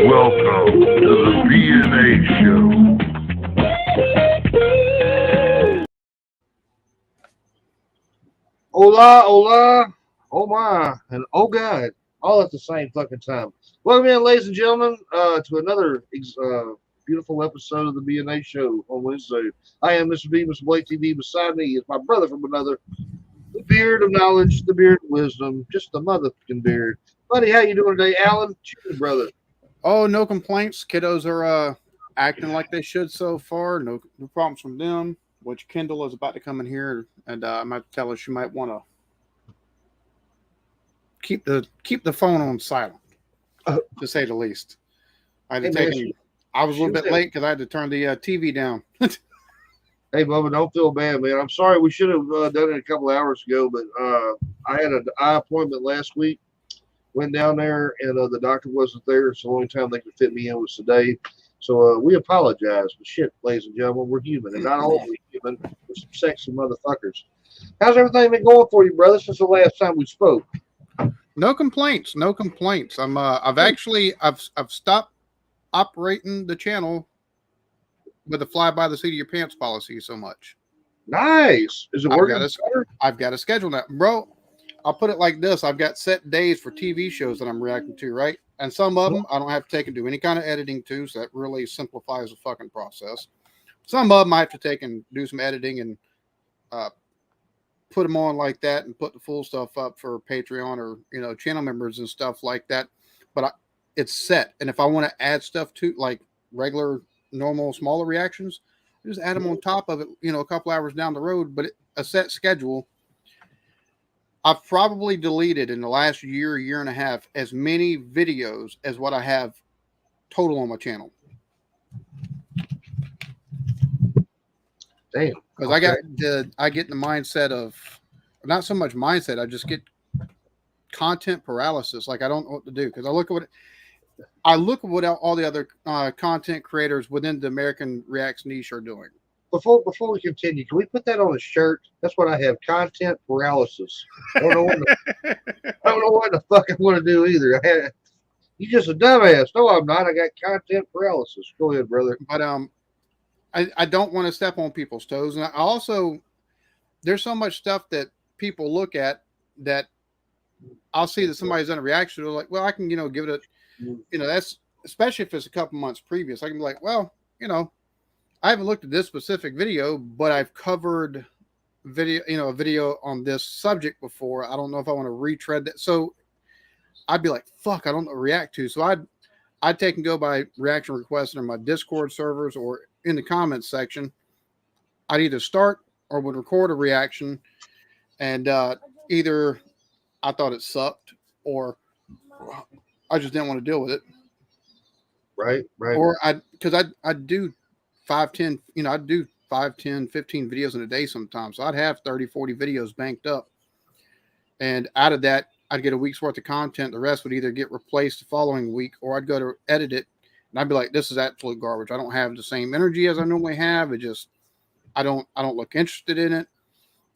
Welcome to the B&A Show. Hola, hola, oh my, and oh god, all at the same fucking time. Welcome in, ladies and gentlemen, to another beautiful episode of the B&A Show on Wednesday. I am Mr. B, Mr. Blake TV. Beside me is my brother from another, the beard of knowledge, the beard of wisdom, just the motherfucking beard. Buddy, how you doing today, Alan? Cheers, brother. Oh, no complaints. Kiddos are acting like they should so far. No problems from them. Which Kendall is about to come in here, and I might tell her she might want to keep the phone on silent, to say the least. I was a little bit late because I had to turn the TV down. Hey, Bubba, don't feel bad, man. I'm sorry. We should have done it a couple of hours ago, but I had an eye appointment last week. Went down there, and the doctor wasn't there, so the only time they could fit me in was today. So we apologize. But shit, ladies and gentlemen, we're human. And not only human, we're some sexy motherfuckers. How's everything been going for you, brother, since the last time we spoke? No complaints. No complaints. I've stopped operating the channel with a fly by the seat of your pants policy so much. Nice. Is it working? I've got a schedule now. Bro, I'll put it like this. I've got set days for TV shows that I'm reacting to, right? And some of them I don't have to take and do any kind of editing to, so that really simplifies the fucking process. Some of them I have to take and do some editing and put them on like that and put the full stuff up for Patreon or, channel members and stuff like that. But it's set. And if I want to add stuff to, like regular, normal, smaller reactions, I just add them on top of it, a couple hours down the road. But a set schedule. I've probably deleted in the last year and a half as many videos as what I have total on my channel. Damn. Because I get in the mindset of, not so much mindset, I just get content paralysis. Like I don't know what to do because I look at what all the other content creators within the American Reacts niche are doing. Before we continue, can we put that on a shirt? That's what I have. Content paralysis. I don't know what the fuck I want to do either. You just a dumbass. No, I'm not. I got content paralysis. Go ahead, brother. But I don't want to step on people's toes, and I also there's so much stuff that people look at that I'll see that somebody's done a reaction. They're like, well, I can give it a that's especially if it's a couple months previous. I can be like, well, I haven't looked at this specific video, but I've covered a video on this subject before. I don't know if I want to retread that. So I'd be like, fuck, I don't know what to react to. So I'd take and go by reaction requests in my Discord servers or in the comments section. I'd either start or would record a reaction, and either I thought it sucked or I just didn't want to deal with it. Right. Or because I do 5, 10, I'd do 5, 10, 15 videos in a day sometimes. So I'd have 30, 40 videos banked up. And out of that, I'd get a week's worth of content. The rest would either get replaced the following week or I'd go to edit it. And I'd be like, this is absolute garbage. I don't have the same energy as I normally have. I don't look interested in it.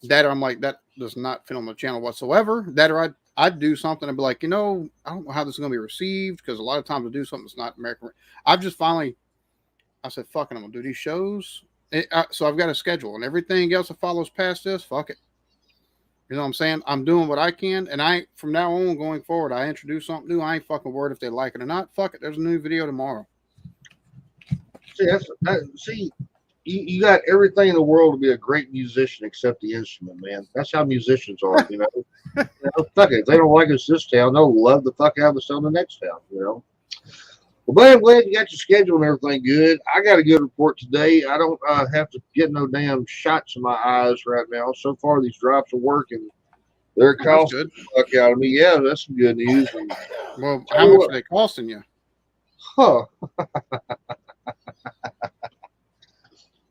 That or I'm like, that does not fit on the channel whatsoever. That or I'd do something and be like, I don't know how this is going to be received because a lot of times I do something that's not American. I said, fuck it, I'm going to do these shows. So I've got a schedule and everything else that follows past this, fuck it. You know what I'm saying? I'm doing what I can. And from now on going forward, I introduce something new. I ain't fucking worried if they like it or not. Fuck it. There's a new video tomorrow. See, you got everything in the world to be a great musician except the instrument, man. That's how musicians are, Fuck it. If they don't like us this town, they'll love the fuck out of us on the next town, Well, buddy, I'm glad you got your schedule and everything good. I got a good report today. I don't have to get no damn shots in my eyes right now. So far, these drops are working. They're costing the fuck out of me. Yeah, that's some good news. Well, how much are they costing you? Huh.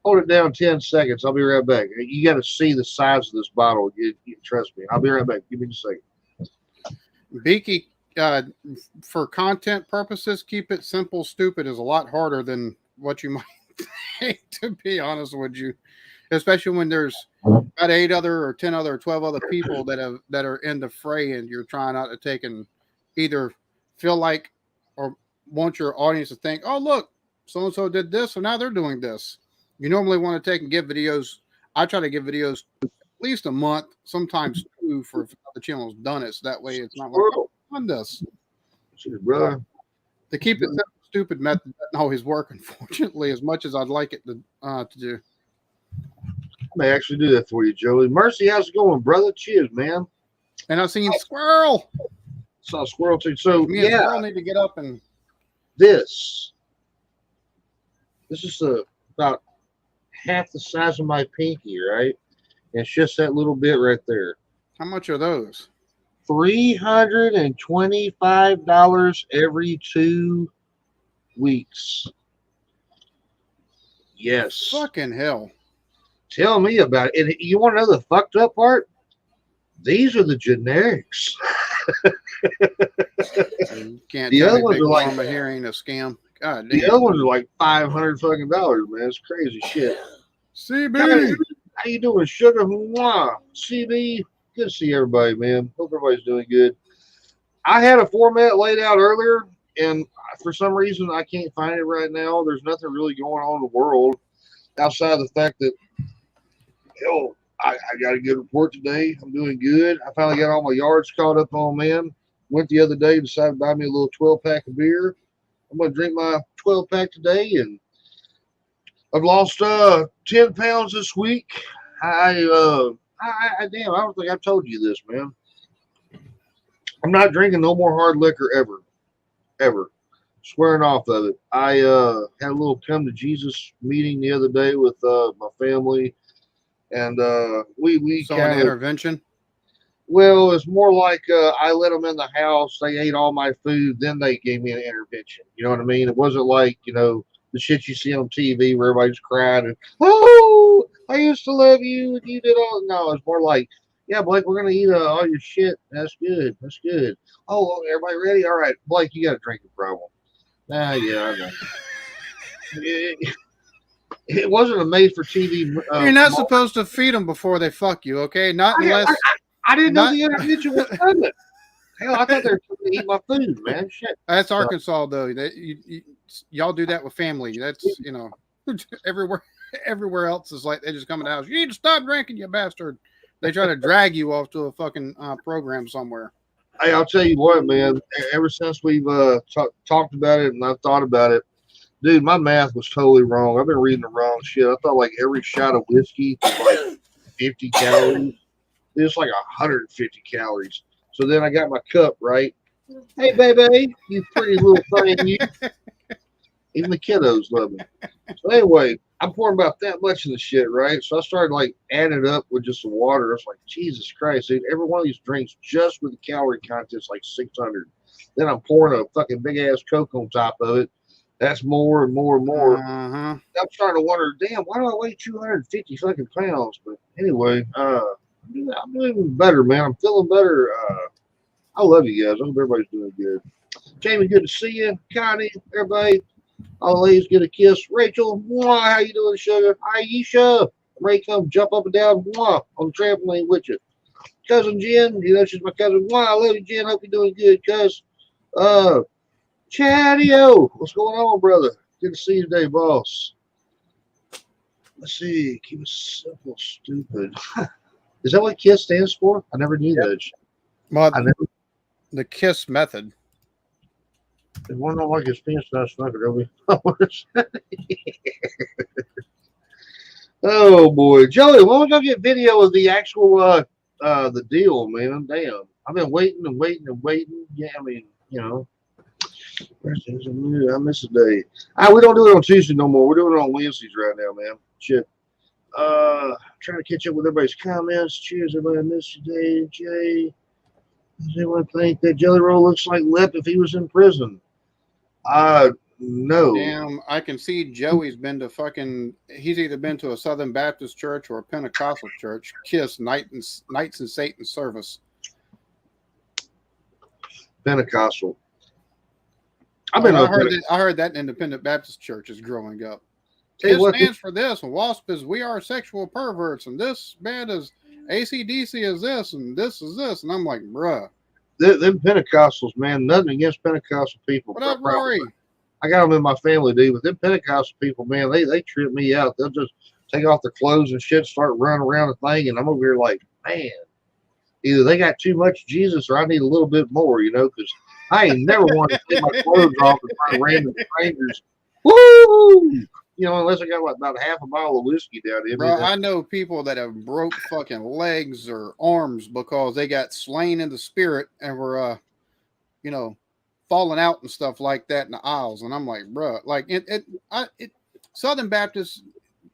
Hold it down 10 seconds. I'll be right back. You got to see the size of this bottle. Trust me. I'll be right back. Give me just a second. Beaky, for content purposes, keep it simple. Stupid is a lot harder than what you might think, to be honest with you. Especially when there's about 8 other or 10 other or 12 other people that are in the fray, and you're trying not to take and either feel like or want your audience to think, oh, look, so-and-so did this, so now they're doing this. You normally want to take and give videos. I try to give videos at least a month, sometimes 2 for the channel's done it. So that way it's not like, oh, I've done this. Brother. To keep it stupid method doesn't always work, unfortunately, as much as I'd like it to do. I may actually do that for you, Joey. Mercy, how's it going, brother? Cheers, man. And I've seen Squirrel. Saw Squirrel too. So Me and Squirrel need to get up and this is about half the size of my pinky, right? And it's just that little bit right there. How much are those? $325 every 2 weeks. Yes. Fucking hell. Tell me about it. And you want to know the fucked up part? These are the generics. You can't The tell other me ones Big are like Pharma here ain't a scam. God the damn. other ones are like $500 fucking dollars, man. It's crazy shit. CB. How you doing, sugar? Mwah. CB. Good to see everybody, man. Hope everybody's doing good. I had a format laid out earlier, and for some reason I can't find it right now. There's nothing really going on in the world outside of the fact that, hell, I got a good report today. I'm doing good. I finally got all my yards caught up on, man. Went the other day, decided to buy me a little 12-pack of beer. I'm going to drink my 12-pack today, and I've lost 10 pounds this week. Damn, I don't think I've told you this, man. I'm not drinking no more hard liquor ever. Swearing off of it. I had a little come to Jesus meeting the other day with my family, and we So kind an of intervention. well, it's more like I let them in the house. They ate all my food. Then they gave me an intervention. You know what I mean? It wasn't like, the shit you see on TV where everybody's crying and, oh, I used to love you and you did all. No, it's more like, yeah, Blake, we're going to eat all your shit. That's good. That's good. Oh, everybody ready? All right. Blake, you got a drinking problem. Yeah, I know. It wasn't a made for TV. You're not supposed to feed them before they fuck you, okay? Not unless. I didn't know the intervention was coming. Hell, I thought they were going to eat my food, man. Shit. That's Arkansas, though. Y'all do that with family. That's, everywhere else is like they just come in the house. You need to stop drinking, you bastard. They try to drag you off to a fucking program somewhere. Hey, I'll tell you what, man. Ever since we've talked about it and I've thought about it, dude, my math was totally wrong. I've been reading the wrong shit. I thought like every shot of whiskey was like 50 calories. It's like 150 calories. So then I got my cup, right? Hey, baby, you pretty little thing. You. Even the kiddos love me. So anyway, I'm pouring about that much of the shit, right? So I started like adding it up with just some water. It's like, Jesus Christ, dude, every one of these drinks just with the calorie content's like 600. Then I'm pouring a fucking big ass Coke on top of it. That's more and more and more. I'm starting to wonder, damn, why do I weigh 250 fucking pounds? But anyway, I'm doing better, man. I'm feeling better. I love you guys. I hope everybody's doing good. Jamie, good to see you. Connie, everybody. All the ladies get a kiss. Rachel, mwah, how you doing, sugar? Aisha, Ray, come jump up and down, mwah, on the trampoline with you. Cousin Jen, she's my cousin. Mwah, I love you, Jen. Hope you're doing good, cuz. Chatty-o, what's going on, brother? Good to see you today, boss. Let's see. Keep it simple, stupid. Is that what KISS stands for? I never knew that. Well, the KISS method. They want to know like his pants not smoking, don't we? Oh boy, Joey, when we gonna get video of the actual the deal, man? Damn, I've been waiting and waiting and waiting. Yeah, I mean, I miss a day. We don't do it on Tuesday no more. We're doing it on Wednesdays right now, man. Shit. Trying to catch up with everybody's comments. Cheers, everybody. I miss you today, Jay. Does anyone think that Jelly Roll looks like Lip if he was in prison? No. Damn, I can see Joey's been to fucking. He's either been to a Southern Baptist church or a Pentecostal church. Kiss Knights and Satan service. Pentecostal. I've been. I heard that Independent Baptist churches growing up. It stands for this, and WASP is we are sexual perverts, and this band is AC/DC is this, and this is this, and I'm like, bruh. Them Pentecostals, man. Nothing against Pentecostal people. What up, Rory? I got them in my family, dude. But them Pentecostal people, man, they trip me out. They'll just take off their clothes and shit, start running around the thing, and I'm over here like, man, either they got too much Jesus or I need a little bit more, you know, because I ain't never wanted to take my clothes off in front of random strangers. Woo! You know, unless I got about half a bottle of whiskey down in me. Bro, I know people that have broke fucking legs or arms because they got slain in the spirit and were, you know, falling out and stuff like that in the aisles. And I'm like, bro, like Southern Baptist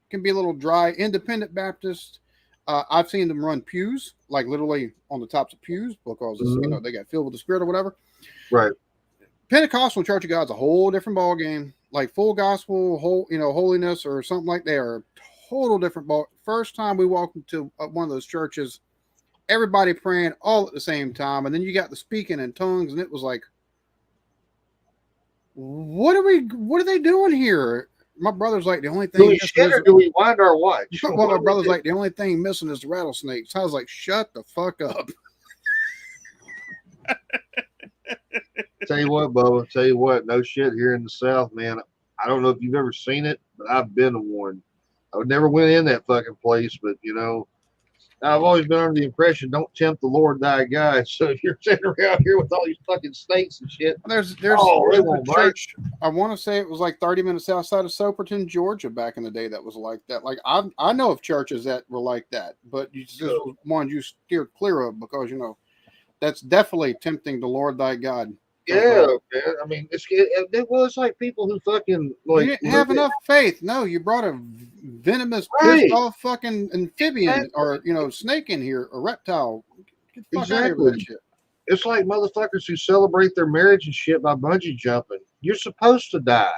can be a little dry. Independent Baptist, I've seen them run pews, like literally on the tops of pews because you know they got filled with the spirit or whatever. Right. Pentecostal Church of God's a whole different ball game. Like full gospel, holiness or something like that are total different ball. First time we walked into one of those churches, everybody praying all at the same time, and then you got the speaking in tongues, and it was like, what are they doing here? My brother's like, the only thing do we wind our watch? Well, my brother's like, the only thing missing is the rattlesnakes. I was like, shut the fuck up. Tell you what, Bubba. Tell you what. No shit here in the South, man. I don't know if you've ever seen it, but I've been to one. I would never went in that fucking place, but you know, I've always been under the impression don't tempt the Lord thy God. So if you're sitting around here with all these fucking snakes and shit, there's a church. I want to say it was like 30 minutes outside of Soperton, Georgia, back in the day. That was like that. Like I know of churches that were like that, but you just one you steer clear of because you know that's definitely tempting the Lord thy God. Yeah, man. I mean, it was like people who fucking like you didn't have enough faith. No, you brought a venomous, pissed off fucking amphibian or snake in here, a reptile. Get the fuck out of here with that shit. It's like motherfuckers who celebrate their marriage and shit by bungee jumping. You're supposed to die.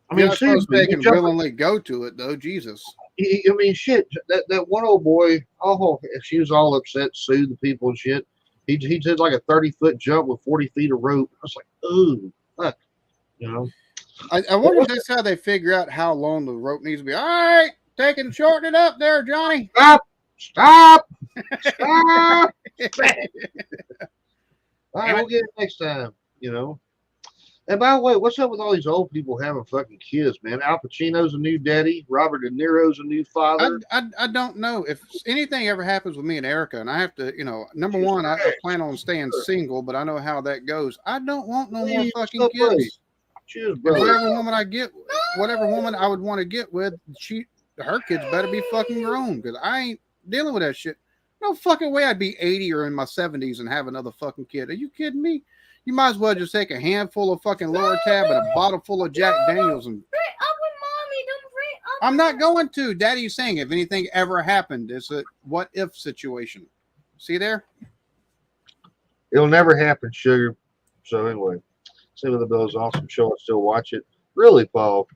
I mean, seriously, they can willingly go to it though. Jesus. I mean, shit. That one old boy. Oh, she was all upset, sued the people and shit. He did like a 30-foot jump with 40 feet of rope. I was like, ooh, fuck. You know? I wonder if that's how they figure out how long the rope needs to be. All right, shorten it up there, Johnny. Stop. All right, we'll get it next time, you know? And by the way, what's up with all these old people having fucking kids, man? Al Pacino's a new daddy. Robert De Niro's a new father. I don't know if anything ever happens with me and Erica, and I have to, number one, I plan on staying single, but I know how that goes. I don't want no more fucking kids. Cheers, whatever woman I would want to get with, her kids better be fucking grown because I ain't dealing with that shit. No fucking way I'd be 80 or in my 70s and have another fucking kid. Are you kidding me? You might as well just take a handful of fucking Lower Tab and a bottle full of Jack Daniels and. I'm not going to. Daddy's saying if anything ever happened, it's a what if situation. See there? It'll never happen, sugar. So anyway, Saved by the Bell is an awesome show. I still watch it. Really, Paul.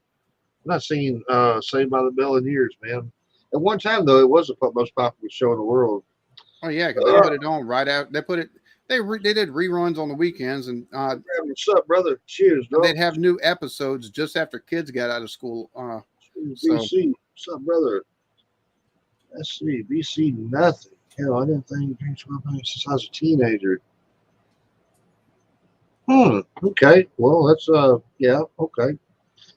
I'm not seen Saved by the Bell in years, man. At one time though, it was the most popular show in the world. Oh yeah, because they put it on right out. They put it. They did reruns on the weekends, and what's up, brother? Cheers, dog. They'd have new episodes just after kids got out of school. BC, what's up, brother? Let's see, BC, nothing. Hell, I didn't think you drank 12 pints since I was a teenager. Okay. Well, that's yeah. Okay.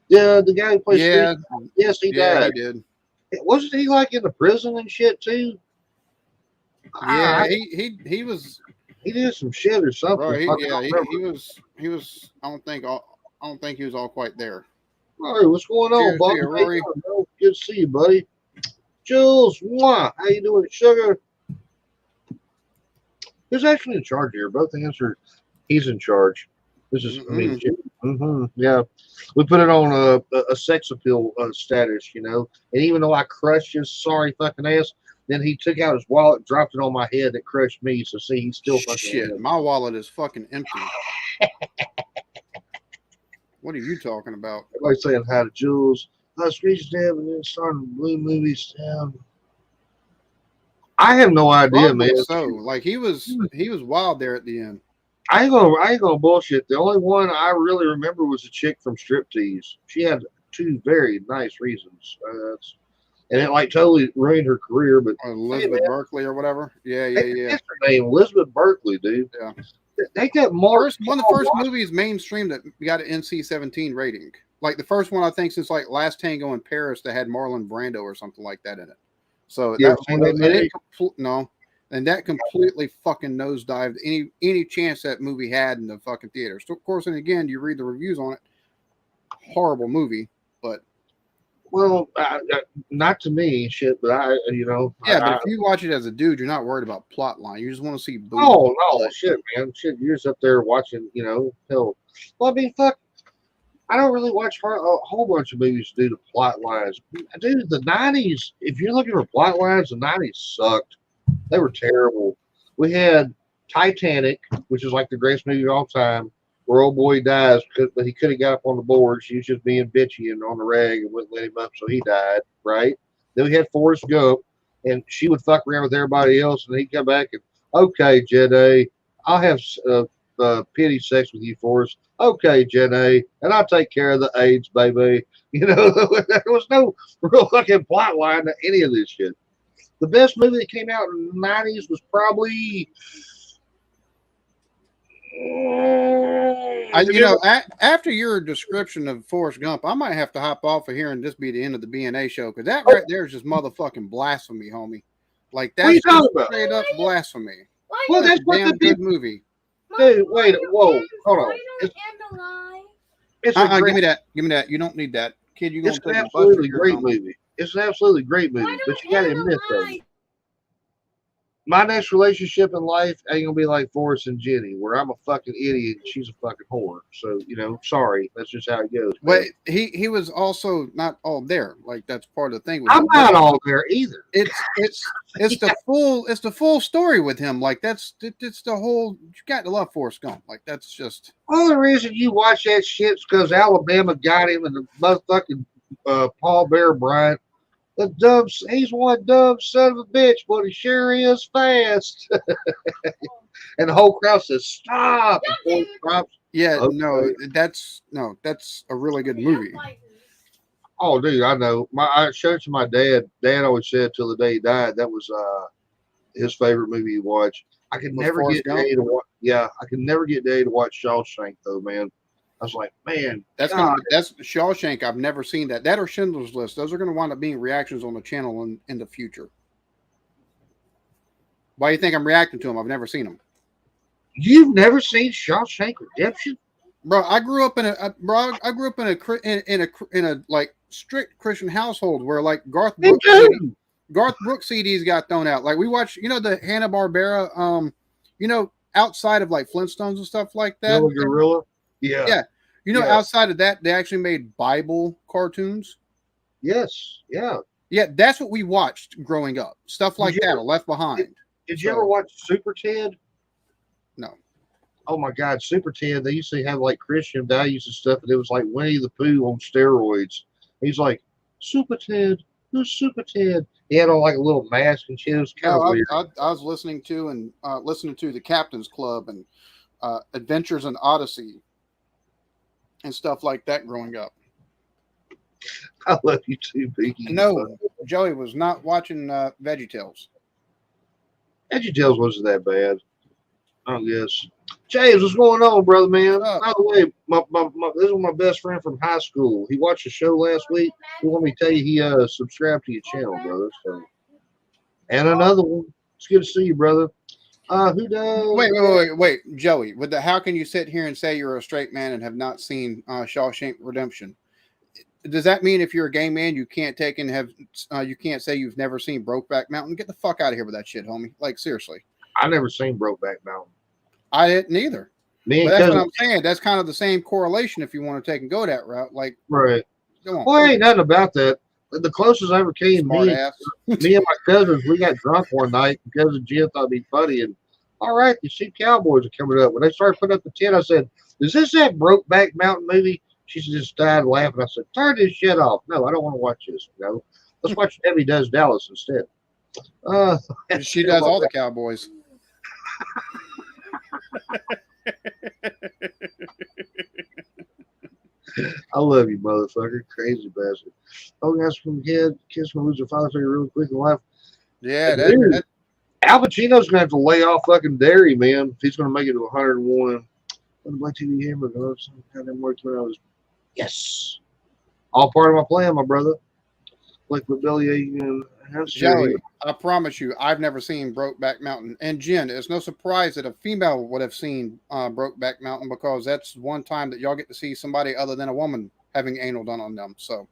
Yeah, the guy who plays. Yeah. Yes, he died. He did. Wasn't he like in the prison and shit too? Yeah, he was. He did some shit or something. Bro, he was. I don't think he was all quite there. All right, what's going on, Bobby? Rory. Good to see you, buddy. Jules, mwah. How you doing, sugar? Who's actually in charge here? Both answer. He's in charge. This is yeah. We put it on a sex appeal status, and even though I crushed his sorry fucking ass. Then he took out his wallet, dropped it on my head. That crushed me. So see, he's still fucking. Shit, my wallet is fucking empty. What are you talking about? Everybody's saying hi to Jules. Screech's dead, and then starting blue movies down. I have no idea, Probably man. so. Like he was wild there at the end. I ain't gonna bullshit. The only one I really remember was a chick from Striptease. She had two very nice reasons, and it like totally ruined her career. But Elizabeth Berkley or whatever. Yeah. That's her name, Elizabeth Berkley, dude. Yeah. They got more. One of the first movies mainstream that got an NC-17 rating. Like the first one, I think, since like Last Tango in Paris that had Marlon Brando or something like that in it. So Yeah, and that completely fucking nosedived any chance that movie had in the fucking theater. So of course, and again, you read the reviews on it. Horrible movie, but well, not to me, shit. But but if you watch it as a dude, you're not worried about plot line. You just want to see boobs. Oh no, shit, man, shit. You're just up there watching, hell. Well, I mean, fuck. I don't really watch a whole bunch of movies due to plot lines. Dude, the 90s, if you're looking for plot lines, the 90s sucked. They were terrible. We had Titanic, which is like the greatest movie of all time, where old boy dies, but he could have got up on the board. She was just being bitchy and on the rag and wouldn't let him up, so he died, right? Then we had Forrest Gump, and she would fuck around with everybody else, and he'd come back and, okay, Jedi, I'll have pity sex with you, Forrest. Okay, Jenny, and I'll take care of the AIDS, baby. There was no real fucking plot line to any of this shit. The best movie that came out in the 90s was probably... after your description of Forrest Gump, I might have to hop off of here and just be the end of the BNA show, because that right there is just motherfucking blasphemy, homie. Like, that's straight up blasphemy. Well, that's what the good movie. Dude, wait, whoa, hold on. Give me that. Give me that. You don't need that. Kid, you're going to take an absolutely great movie. It's an absolutely great movie, but you got to admit, though, my next relationship in life ain't gonna be like Forrest and Jenny, where I'm a fucking idiot and she's a fucking whore. So, sorry, that's just how it goes. But he was also not all there. Like, that's part of the thing. I'm not all there either. It's the full story with him. Like, it's the whole. You got to love Forrest Gump. Like, that's just. Only reason you watch that shit is because Alabama got him and the motherfucking Paul Bear Bryant. He's one dumb son of a bitch, but he sure is fast. And the whole crowd says, "Stop!" And stops. Yeah, okay. That's a really good movie. Oh, dude, I know. I showed it to my dad. Dad always said till the day he died that was his favorite movie he watched. I could never get Day to watch. Yeah, I could never get Day to watch Shawshank though, man. I was like, man, that's Shawshank. I've never seen that. That or Schindler's List. Those are going to wind up being reactions on the channel in the future. Why do you think I'm reacting to them? I've never seen them. You've never seen Shawshank Redemption, bro? I grew up in a like strict Christian household where like Garth Brooks CDs got thrown out. Like we watched, the Hanna-Barbera, outside of like Flintstones and stuff like that. Gorilla. Yeah. Outside of that, they actually made Bible cartoons. Yes. Yeah. Yeah, that's what we watched growing up. Stuff like that, or Left Behind. Did you ever watch Super Ted? No. Oh my God, Super Ted. They used to have like Christian values and stuff, and it was like Winnie the Pooh on steroids. He's like, Super Ted, who's Super Ted? He had on like a little mask and shit. It was kind of weird. I was listening to the Captain's Club and Adventures in Odyssey and stuff like that growing up. I love you too, Biggie. No, Joey was not watching VeggieTales. VeggieTales wasn't that bad, I guess. James, what's going on, brother, man? By the way, this is my best friend from high school. He watched the show last week. He wanted me to tell you he subscribed to your channel, brother. So, and another one. It's good to see you, brother. Who does? Wait, Joey. How can you sit here and say you're a straight man and have not seen Shawshank Redemption? Does that mean if you're a gay man, you can't you can't say you've never seen Brokeback Mountain? Get the fuck out of here with that shit, homie. Like, seriously. I never seen Brokeback Mountain. I didn't either. But that's what I'm saying. That's kind of the same correlation if you want to take and go that route. Like, right. Come on. Well, ain't nothing about that. The closest I ever came, me and my cousins, we got drunk one night because of Jim thought it'd be funny. And all right, the Sheep Cowboys are coming up. When they started putting up the tent, I said, "Is this that Brokeback Mountain movie?" She just died laughing. I said, turn this shit off. No, I don't want to watch this. No, let's watch Debbie Does Dallas instead. Uh, She does all the cowboys. I love you, motherfucker. Crazy bastard. Oh, guys from kid, kids from lose their father figure really quick in life. Yeah, Dude, that Al Pacino's gonna have to lay off fucking dairy, man. If he's gonna make it to 101. When the Black TV hamburger, some goddamn work 2 hours. Yes, all part of my plan, my brother. Like with Billy and Joey, I promise you, I've never seen Brokeback Mountain. And Jen, it's no surprise that a female would have seen Brokeback Mountain because that's one time that y'all get to see somebody other than a woman having anal done on them. So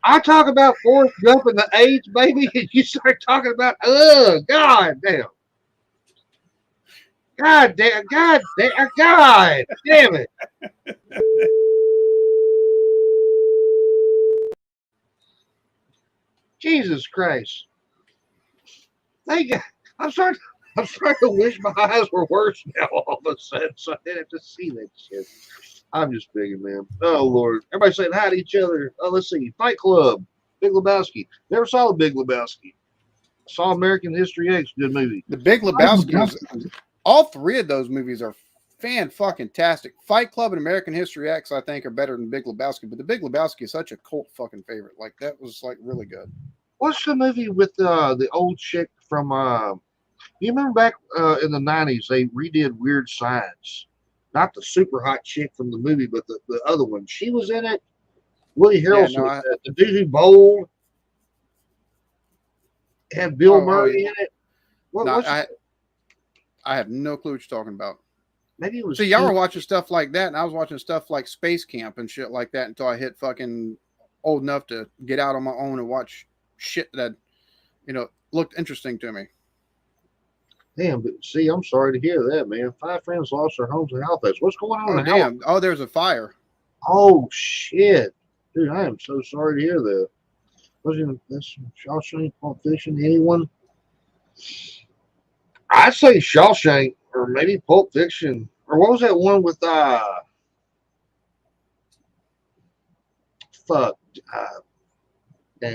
I talk about Forrest Gump and the AIDS, baby, and you start talking about, God damn. God damn, God damn it. Jesus Christ. Thank God. I'm starting to wish my eyes were worse now all of a sudden, so I didn't have to see that shit. I'm just begging, man. Oh, Lord. Everybody saying hi to each other. Oh, let's see. Fight Club. Big Lebowski. Never saw the Big Lebowski. Saw American History X. Good movie. The Big Lebowski, all three of those movies are fan-fucking-tastic. Fight Club and American History X, I think, are better than Big Lebowski. But the Big Lebowski is such a cult fucking favorite. Like, that was, like, really good. What's the movie with the old chick from, you remember back in the 90s, they redid Weird Science. Not the super hot chick from the movie, but the other one. She was in it. Woody Harrelson was in it. The dude who bowled. Had Bill Murray in it. I have no clue what you're talking about. Maybe it was. So y'all were watching stuff like that, and I was watching stuff like Space Camp and shit like that until I hit fucking old enough to get out on my own and watch shit that, looked interesting to me. Damn, but see, I'm sorry to hear that, man. 5 friends lost their homes in Halifax. What's going on? Oh, damn. Oh, there's a fire. Oh, shit. Dude, I am so sorry to hear that. That's Shawshank, Pulp Fiction, anyone? I'd say Shawshank or maybe Pulp Fiction. Or what was that one with, damn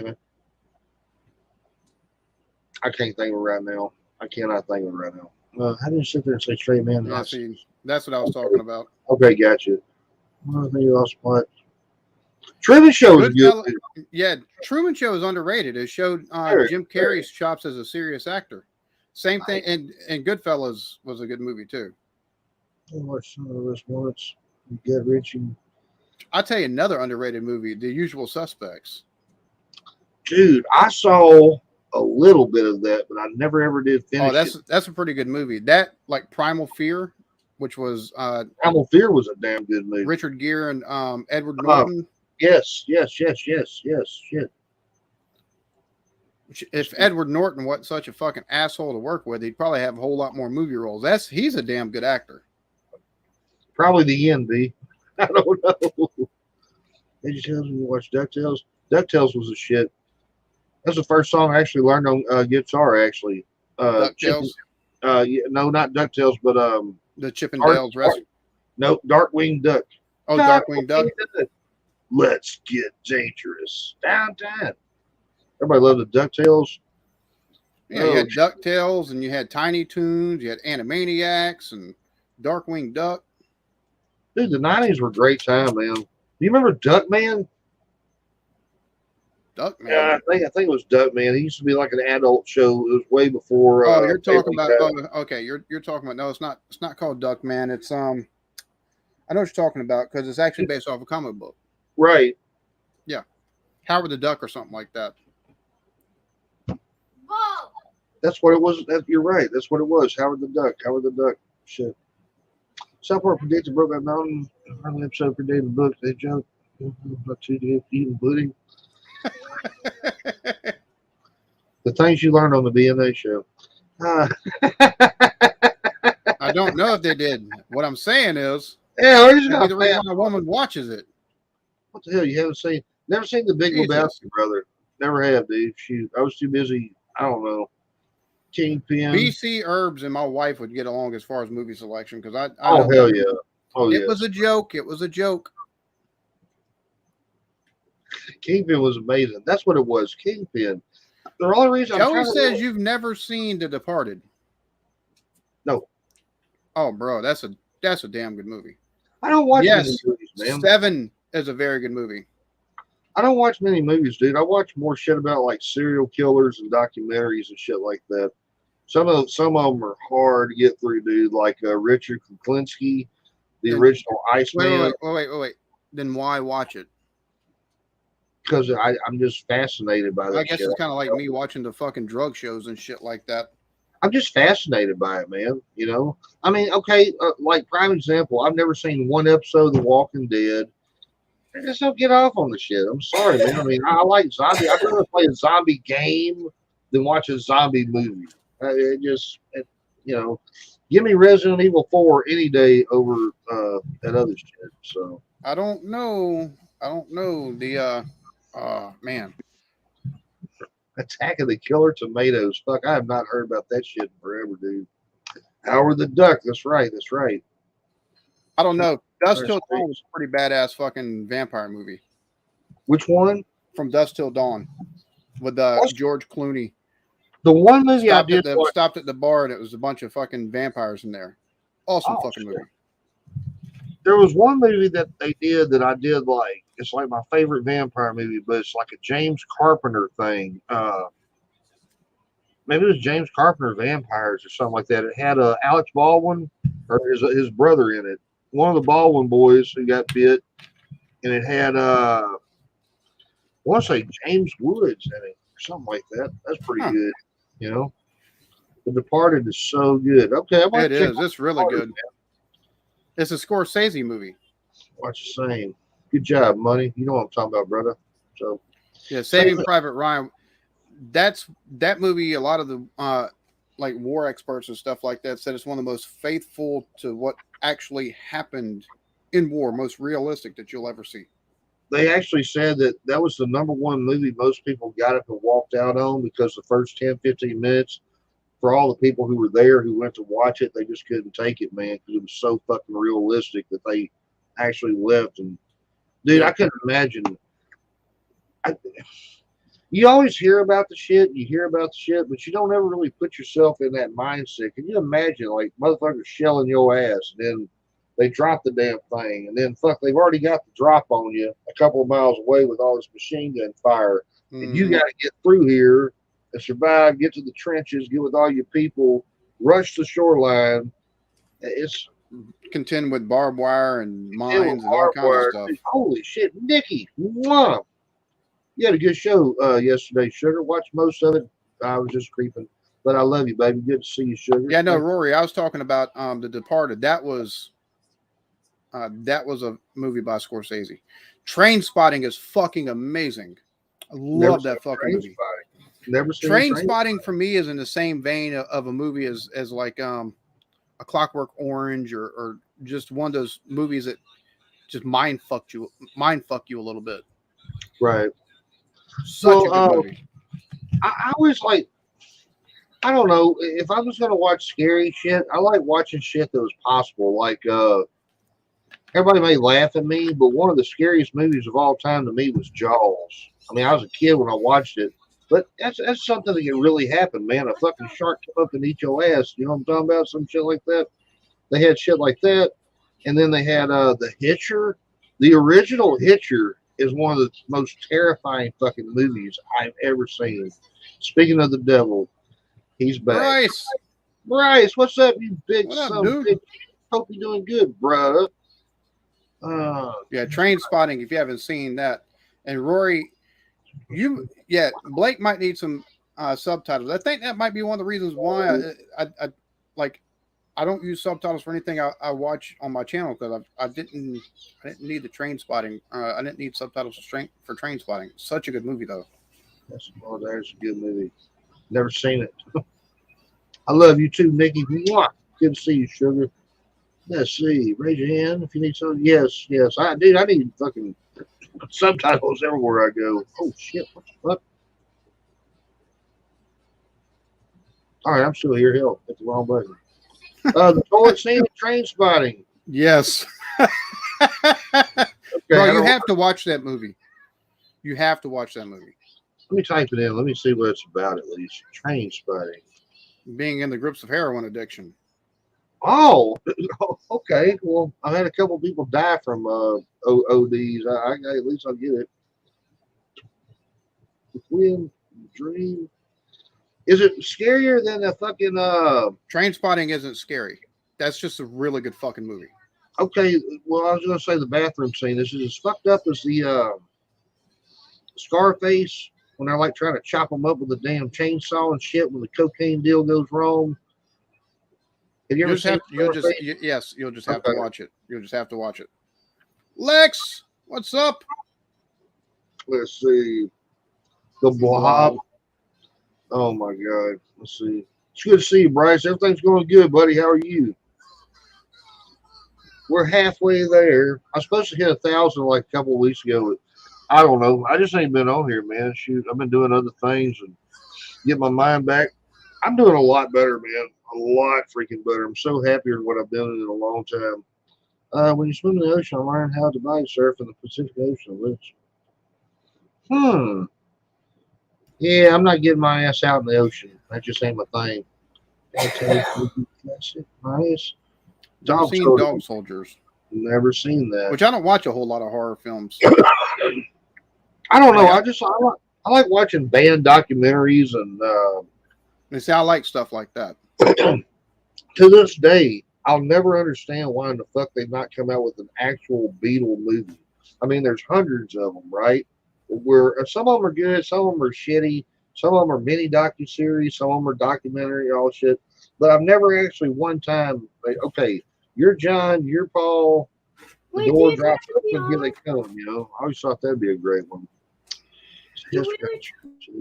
it. I can't think of it right now. I cannot think of it right now. How do you sit there and say straight man? Yeah, see, that's what I was talking about. Okay, gotcha. I think you lost what? Truman Show is good. Yeah, Truman Show is underrated. It showed Jim Carrey's chops as a serious actor. Same thing, and Goodfellas was a good movie too. I watched some of this once. Get Richie. I'll tell you another underrated movie, The Usual Suspects. Dude, I saw a little bit of that, but I never ever did finish it. That's a pretty good movie. That, like Primal Fear, which was Primal Fear was a damn good movie. Richard Gere and Edward Norton. Yes. If Edward Norton wasn't such a fucking asshole to work with, he'd probably have a whole lot more movie roles. He's a damn good actor. Probably the end, B. I don't know. Did you tell me you watch DuckTales? DuckTales was a shit. That's the first song I actually learned on guitar, actually. DuckTales? No, not DuckTales, but the Chip and Dale's Rescue. No, Darkwing Duck. Oh, Darkwing Duck. Let's get dangerous downtown. Everybody loved the DuckTales. Yeah, you had DuckTales, and you had Tiny Toons, you had Animaniacs, and Darkwing Duck. Dude, the 90s were a great time, man. Do you remember Duckman? Duckman? Yeah, I think it was Duckman. He used to be like an adult show. It was way before. Oh, you're talking about. Okay, you're talking about. No, it's not. It's not called Duckman. It's I know what you're talking about because it's actually based off a comic book. Right. Yeah, Howard the Duck or something like that. That's what it was. You're right. That's what it was. Howard the Duck. Howard the Duck. Shit. South Park predicted Brokeback Mountain. Early episode predicted the book. They joke. About 2 days eating pudding. The things you learned on the BNA show. I don't know if they did. What I'm saying is, yeah, we're just the reason a woman watches it. What the hell? You haven't seen? Never seen the Big Lebowski, brother. Never have, dude. Shoot, I was too busy. I don't know. Kingpin. BC Herbs and my wife would get along as far as movie selection because I hell yeah. Oh, It yeah. was a joke. It was a joke. Kingpin was amazing. That's what it was. Kingpin. The only reason I'm Joey trying says to you've never seen The Departed. no, Oh, bro, that's a damn good movie. I don't watch many Yes, movies, man. Seven is a very good movie. I don't watch many movies, dude. I watch more shit about like serial killers and documentaries and shit like that. Some of them are hard to get through, dude. Like Richard Kuklinski, the And original wait, Iceman, wait. Then why watch it? because I'm just fascinated by I that guess shit. it's kind of like me watching the fucking drug shows and shit like that. I'm just fascinated by it, man. You know, I mean, okay, like prime example, I've never seen one episode of The Walking Dead. I just don't get off on the shit. I'm sorry, man. I mean, I like zombie. I'd rather play a zombie game than watch a zombie movie. You know, give me Resident Evil 4 any day over that other shit. So I don't know. The man. Attack of the Killer Tomatoes. Fuck, I have not heard about that shit in forever, dude. Howard the Duck. That's right. That's right. I don't know. Dust Till Dawn was a pretty badass fucking vampire movie. Which one? From Dust Till Dawn with George Clooney. The one movie I did watch. Stopped at the bar and it was a bunch of fucking vampires in there. Awesome fucking movie. There was one movie that they did that I did like. It's like my favorite vampire movie, but it's like a James Carpenter thing. Maybe it was James Carpenter Vampires or something like that. It had Alex Baldwin or his brother in it. One of the Baldwin boys who got bit, and it had I want to say James Woods in it or something like that. That's pretty good. You know, The Departed is so good. Okay, it is. It's really good. Man. It's a Scorsese movie. Watch the same. Good job, Money. You know what I'm talking about, brother. So yeah, Saving Private Ryan. That movie. A lot of the like war experts and stuff like that said it's one of the most faithful to what actually happened in war, most realistic that you'll ever see. They actually said that was the number one movie most people got up and walked out on because the first 10, 15 minutes, for all the people who were there who went to watch it, they just couldn't take it, man, because it was so fucking realistic that they actually left. And, dude, I couldn't imagine. You always hear about the shit, but you don't ever really put yourself in that mindset. Can you imagine, like, motherfuckers shelling your ass, and then they drop the damn thing, and then fuck, they've already got the drop on you a couple of miles away with all this machine gun fire, and you got to get through here and survive, get to the trenches, get with all your people, rush the shoreline. It's contend with barbed wire and mines and all kinds of stuff. Dude, holy shit, Nikki, mwah. You had a good show yesterday, Sugar. Watched most of it. I was just creeping, but I love you, baby. Good to see you, Sugar. Yeah, no, Rory. I was talking about The Departed. That was a movie by Scorsese. Train Spotting is fucking amazing. I love that fucking movie. Never seen Train Spotting for me is in the same vein of a movie as like A Clockwork Orange or just one of those movies that just mind fuck you a little bit. Right. Such a good movie. I always like, I don't know, if I was gonna watch scary shit, I like watching shit that was possible. Like everybody may laugh at me, but one of the scariest movies of all time to me was Jaws. I mean, I was a kid when I watched it, but that's something that can really happen, man. A fucking shark come up and eat your ass. You know what I'm talking about? Some shit like that. They had shit like that, and then they had The Hitcher. The original Hitcher is one of the most terrifying fucking movies I've ever seen. Speaking of the devil, he's back. Bryce, what's up, you big son of a bitch? Hope you're doing good, bro. Yeah, Train Spotting, if you haven't seen that. And Rory, Blake might need some subtitles. I think that might be one of the reasons why I don't use subtitles for anything I watch on my channel, because I didn't need the Train Spotting. I didn't need subtitles for Train Spotting. Such a good movie, though. That's a good movie. Never seen it. I love you too, Nikki. Mwah. Good to see you, Sugar. Let's see. Raise your hand if you need something. Yes. I need fucking subtitles everywhere I go. Oh shit! What the fuck? All right, I'm still here. Hell, hit the wrong button. The toilet scene of Train Spotting. Yes. Bro, you have to watch that movie. You have to watch that movie. Let me type it in. Let me see what it's about at least. Train spotting. Being in the grips of heroin addiction. Oh, okay. Well, I had a couple people die from ODs. At least I'll get it. Twin Dream. Is it scarier than a fucking Train Spotting isn't scary. That's just a really good fucking movie. Okay, well I was gonna say the bathroom scene. This is as fucked up as the Scarface when they're like trying to chop them up with a damn chainsaw and shit when the cocaine deal goes wrong. Have you ever seen Scarface? Yes, you'll just have to watch it. You'll just have to watch it. Lex, what's up? Let's see. The Blob. Oh my God. Let's see. It's good to see you, Bryce. Everything's going good, buddy. How are you? We're halfway there. I was supposed to hit 1,000 like a couple of weeks ago. But I don't know. I just ain't been on here, man. Shoot, I've been doing other things and get my mind back. I'm doing a lot better, man. A lot freaking better. I'm so happier with what I've done in a long time. When you swim in the ocean, I learned how to body surf in the Pacific Ocean. Which, yeah, I'm not getting my ass out in the ocean. That just ain't my thing. Nice. Dog Soldiers. Never seen that. Which I don't watch a whole lot of horror films. I don't know. I like watching band documentaries and. I like stuff like that. To this day, I'll never understand why in the fuck they've not come out with an actual Beatle movie. I mean, there's hundreds of them, right? Where some of them are good, some of them are shitty, some of them are mini docuseries, some of them are documentary, all shit. But I've never actually one time, like, okay, you're John, you're Paul, the door drops open, here they come, you know. I always thought that'd be a great one. Just to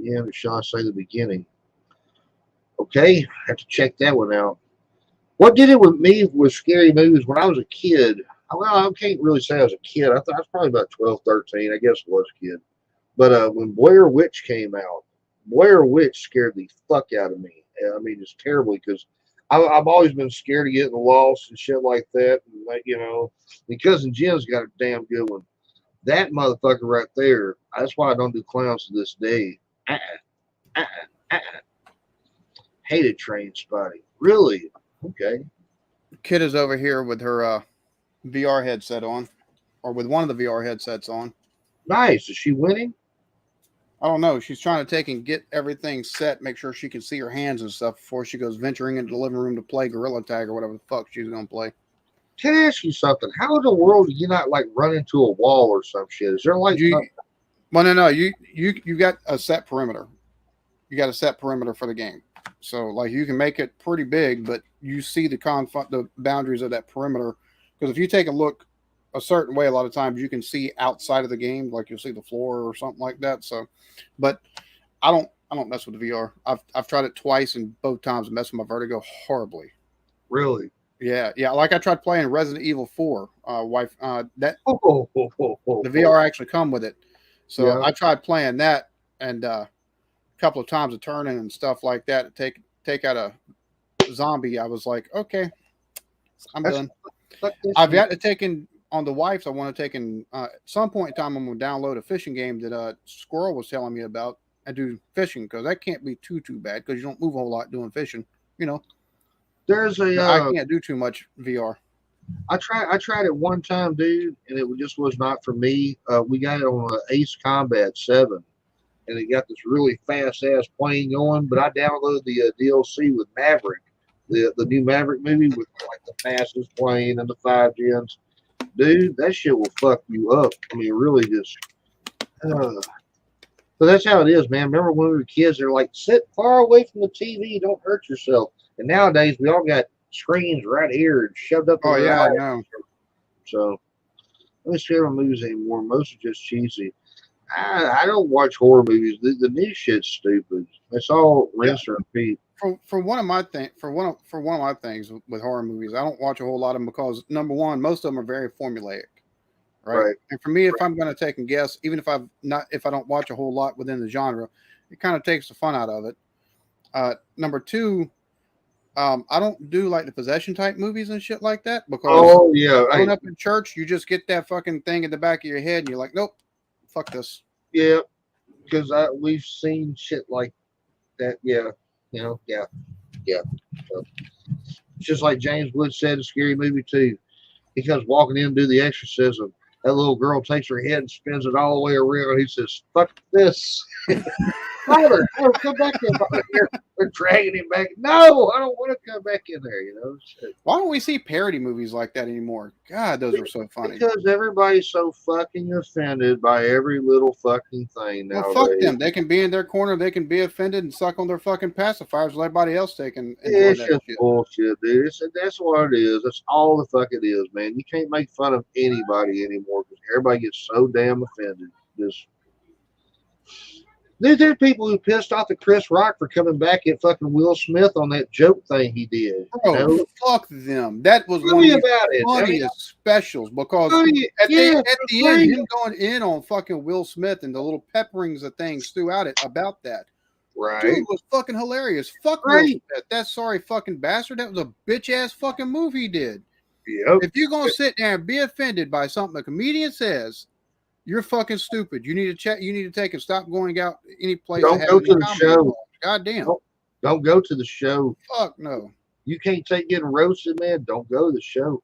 the end, shall I say the beginning? Okay, have to check that one out. What did it with me with scary movies when I was a kid? Well, I can't really say I was a kid. I thought I was probably about 12, 13. I guess I was a kid. But when Blair Witch came out, Blair Witch scared the fuck out of me. I mean, it's terribly because I've always been scared of getting lost and shit like that. And like, you know, my cousin Jim's got a damn good one. That motherfucker right there. That's why I don't do clowns to this day. Hated Train Spotting. Really? Okay. Kid is over here with her VR headset on, or with one of the VR headsets on. Nice. Is she winning? I don't know. She's trying to take and get everything set, make sure she can see her hands and stuff before she goes venturing into the living room to play Gorilla Tag or whatever the fuck she's going to play. Can I ask you something? How in the world do you not like run into a wall or some shit? Is there like well, no. You got a set perimeter. You got a set perimeter for the game. So like you can make it pretty big, but you see the boundaries of that perimeter. Because if you take a look a certain way, a lot of times you can see outside of the game, like you'll see the floor or something like that. So, but I don't mess with the VR. I've tried it twice, and both times it messed with my vertigo horribly. Really? Yeah. Like I tried playing Resident Evil 4. The VR actually come with it. So yeah. I tried playing that, and a couple of times of turning and stuff like that to take out a zombie. I was like, okay, I'm done. I've got to take in on the wife's. I want to take in at some point in time. I'm going to download a fishing game that Squirrel was telling me about and do fishing because that can't be too bad because you don't move a whole lot doing fishing. You know, I can't do too much VR. I tried it one time, dude, and it just was not for me. We got it on Ace Combat 7, and it got this really fast ass plane going. But I downloaded the DLC with Maverick. The new Maverick movie with like the fastest plane and the 5 gens. Dude, that shit will fuck you up. I mean, really just. But that's how it is, man. Remember when we were kids, they're like, sit far away from the TV, don't hurt yourself. And nowadays, we all got screens right here and shoved up. Oh, yeah, I know. So, let me see if movies anymore. Most are just cheesy. I don't watch horror movies. The new shit's stupid. It's all rinse and repeat. For one of my things with horror movies, I don't watch a whole lot of them because number one, most of them are very formulaic, right? And for me, if I'm going to take and guess, even if I don't watch a whole lot within the genre, it kind of takes the fun out of it. Number two, I don't do like the possession type movies and shit like that because Oh yeah, growing up in church, you just get that fucking thing in the back of your head and you're like, nope, fuck this. yeah, because we've seen shit like that. Yeah, you know, yeah. So, it's just like James Wood said in Scary Movie 2. He comes walking in to do the exorcism. That little girl takes her head and spins it all the way around. He says, "Fuck this." Father, come back in. They're dragging him back. No, I don't want to come back in there, you know. Shit. Why don't we see parody movies like that anymore? God, those were so funny. Because everybody's so fucking offended by every little fucking thing nowadays. Well, fuck them. They can be in their corner. They can be offended and suck on their fucking pacifiers while everybody else taking It's just bullshit, dude. That's what it is. That's all the fuck it is, man. You can't make fun of anybody anymore because everybody gets so damn offended. Just Dude, there are people who pissed off at Chris Rock for coming back at fucking Will Smith on that joke thing he did. Bro, you know? fuck them. That was Tell one me of about the it. funniest specials because at the end, him going in on fucking Will Smith and the little pepperings of things throughout it about that. Right. Dude was fucking hilarious. Fuck Will Smith. That sorry fucking bastard. That was a bitch ass fucking move he did. Yep. If you're gonna sit there and be offended by something a comedian says, you're fucking stupid. You need to check. You need to take and stop going out any place. Don't go to the show. God damn. Don't go to the show. Fuck no. You can't take getting roasted, man. Don't go to the show.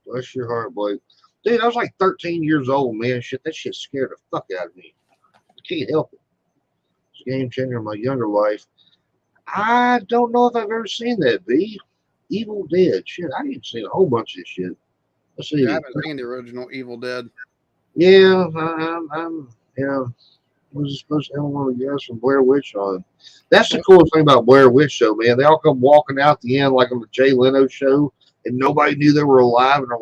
Bless your heart, Blake. Dude, I was like 13 years old, man. Shit, that shit scared the fuck out of me. I can't help it. It's a game changer in my younger life. I don't know if I've ever seen that, B. Evil Dead. Shit, I ain't seen a whole bunch of this shit. Let's see. I haven't seen the original Evil Dead. Yeah, yeah. Was supposed to have one of the guys from Blair Witch on. That's the coolest thing about Blair Witch Show, man. They all come walking out the end like on the Jay Leno show, and nobody knew they were alive, and they're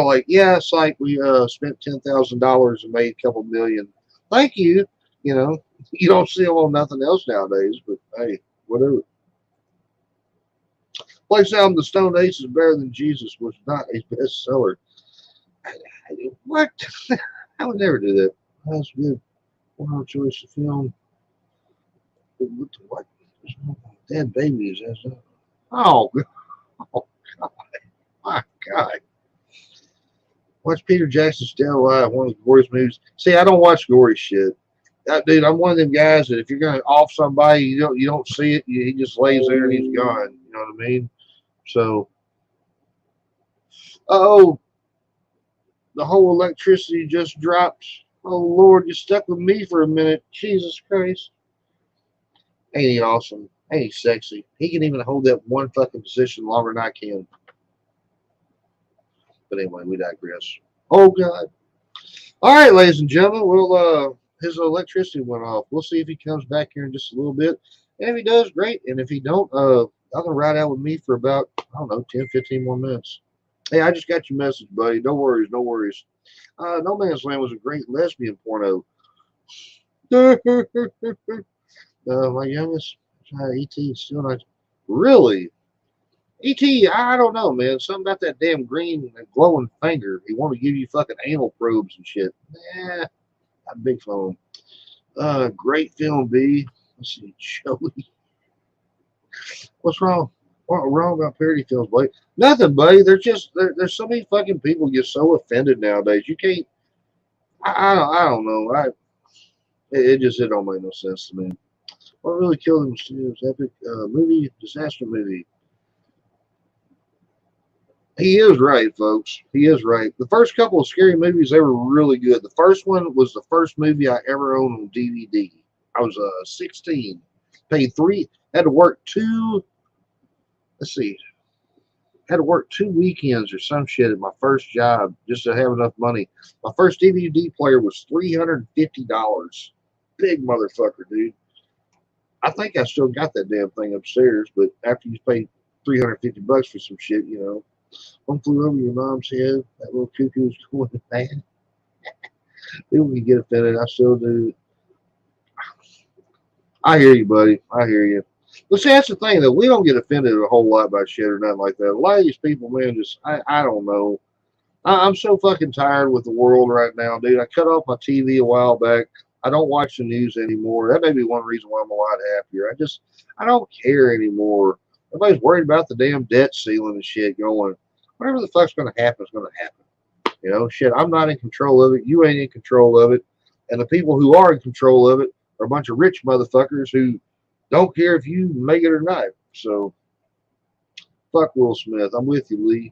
like, yeah, it's like we spent $10,000 and made a couple million. Thank you. You know, you don't see them on nothing else nowadays, but hey, whatever. Blake's album, The Stone Ace is Better Than Jesus, was not a bestseller. What? I would never do that. That's good. One choice to film. What? Dead babies. Oh, God. My God. Watch Peter Jackson's Dead Alive, one of the goriest movies. See, I don't watch gory shit. Dude, I'm one of them guys that if you're gonna off somebody, you don't see it. He just lays there and he's gone. You know what I mean? So, the whole electricity just dropped. Oh Lord, you stuck with me for a minute. Jesus Christ. Ain't he awesome? Ain't he sexy? He can even hold that one fucking position longer than I can. But anyway, we digress. Oh God. All right, ladies and gentlemen. Well, his electricity went off. We'll see if he comes back here in just a little bit. And if he does, great. And if he don't, y'all gonna ride out with me for about, I don't know, 10, 15 more minutes. Hey, I just got your message, buddy. No worries, no worries. No Man's Land was a great lesbian porno. My youngest, E.T. still not. Really? E.T., I don't know, man. Something about that damn green and glowing finger. He want to give you fucking anal probes and shit. Nah, not big phone. Great film, B. Let's see, Joey. What's wrong? What's wrong about parody films, Blake? Nothing, buddy. There's so many fucking people get so offended nowadays. You can't. I don't know. It don't make no sense to me. What really killed him was epic movie, disaster movie. He is right, folks. He is right. The first couple of scary movies, they were really good. The first one was the first movie I ever owned on DVD. I was 16. Paid had to work had to work 2 weekends or some shit at my first job just to have enough money. My first DVD player was $350. Big motherfucker, dude. I think I still got that damn thing upstairs, but after you pay $350 for some shit, you know. One flew over your mom's head. That little cuckoo was going mad. People can get offended. I still do. I hear you, buddy. I hear you. But see, that's the thing, though. We don't get offended a whole lot by shit or nothing like that. A lot of these people, man, just, I don't know. I'm so fucking tired with the world right now, dude. I cut off my TV a while back. I don't watch the news anymore. That may be one reason why I'm a lot happier. I don't care anymore. Everybody's worried about the damn debt ceiling and shit going. Whatever the fuck's going to happen is going to happen. You know, shit, I'm not in control of it. You ain't in control of it. And the people who are in control of it are a bunch of rich motherfuckers who don't care if you make it or not. So, fuck Will Smith. I'm with you, Lee.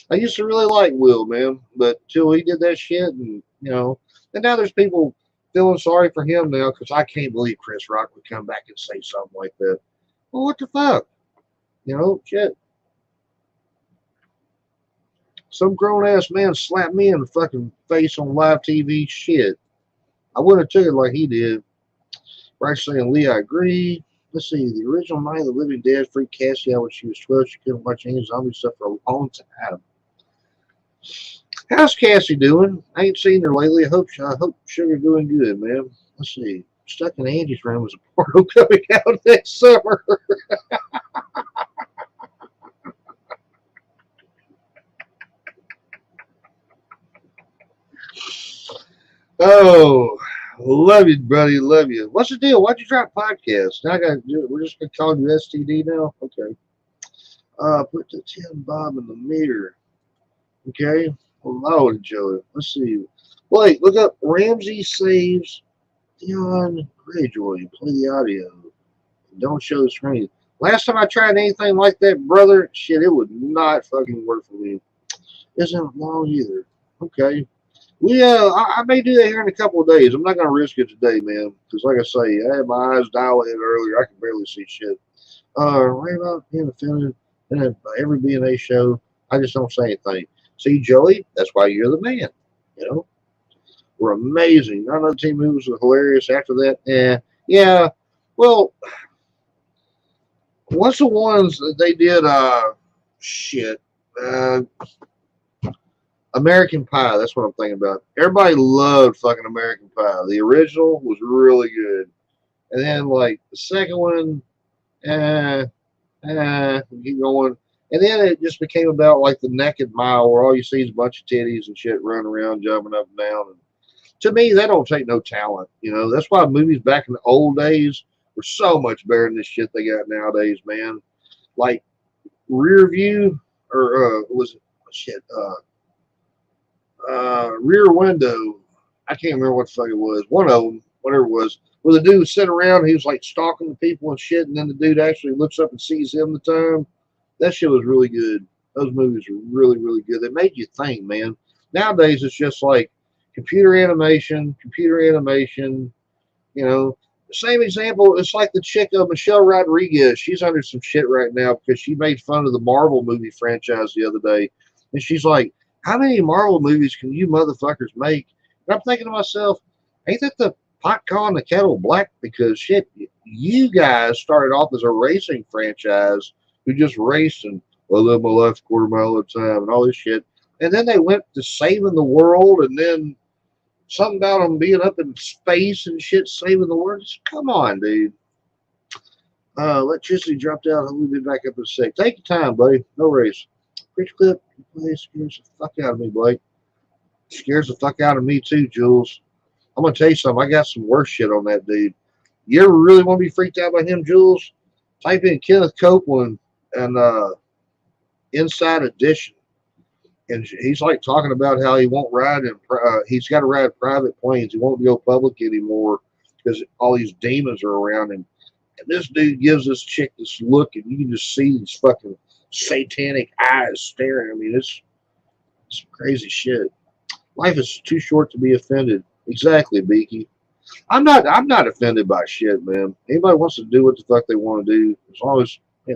I used to really like Will, man, but till he did that shit, and and now there's people feeling sorry for him now because I can't believe Chris Rock would come back and say something like that. Well, what the fuck? Shit. Some grown ass man slapped me in the fucking face on live TV. Shit. I wouldn't have took it like he did. Right saying, Lee, I agree. Let's see. The original Night of the Living Dead freaked Cassie out when she was 12. She couldn't watch any zombie stuff for a long time. How's Cassie doing? I ain't seen her lately. I hope Sugar doing good, man. Let's see. Stuck in Angie's room was a porno coming out next summer. Oh, love you, buddy. Love you. What's the deal? Why'd you drop podcast? Now we're just gonna call you STD now. Okay. Put the 10 bob in the meter. Okay. Lord, Joey. Let's see. Wait, look up Ramsey saves Theon Greyjoy. Play the audio. Don't show the screen. Last time I tried anything like that, brother, shit, it would not fucking work for me. Isn't long either. Okay. I may do that here in a couple of days. I'm not gonna risk it today, man. Because like I say, I had my eyes dilated earlier. I can barely see shit. Right about being offended in every B&A show. I just don't say anything. See, Joey, that's why you're the man. We're amazing. None of the team moves were hilarious after that. Yeah. Well, what's the ones that they did? Shit. American Pie. That's what I'm thinking about. Everybody loved fucking American Pie. The original was really good. And then, like, the second one, keep going. And then it just became about, like, the Naked Mile, where all you see is a bunch of titties and shit running around, jumping up and down. And to me, that don't take no talent. That's why movies back in the old days were so much better than this shit they got nowadays, man. Like, Rear View, or was it, shit, Rear Window. I can't remember what the fuck it was. One of them, whatever it was, where the dude was sitting around, he was like stalking the people and shit, and then the dude actually looks up and sees him the time. That shit was really good. Those movies were really, really good. They made you think, man. Nowadays, it's just like computer animation. The same example, it's like the chick of Michelle Rodriguez. She's under some shit right now because she made fun of the Marvel movie franchise the other day. And she's like, how many Marvel movies can you motherfuckers make? And I'm thinking to myself, ain't that the pot calling the kettle black? Because shit, you guys started off as a racing franchise who just raced and I live my life a quarter mile at a time and all this shit. And then they went to saving the world, and then something about them being up in space and shit, saving the world. Just, come on, dude. Electricity dropped out. We'll be back up in a sec. Take your time, buddy. No race. Preach clip. Scares the fuck out of me, Blake. Scares the fuck out of me too, Jules. I'm gonna tell you something. I got some worse shit on that dude. You ever really want to be freaked out by him, Jules? Type in Kenneth Copeland and Inside Edition, and he's like talking about how he won't ride in. He's got to ride private planes. He won't go public anymore because all these demons are around him. And this dude gives this chick this look, and you can just see these fucking satanic eyes staring. I mean, it's some crazy shit. Life is too short to be offended. Exactly, Beaky. I'm not offended by shit, man. Anybody wants to do what the fuck they want to do, as long as as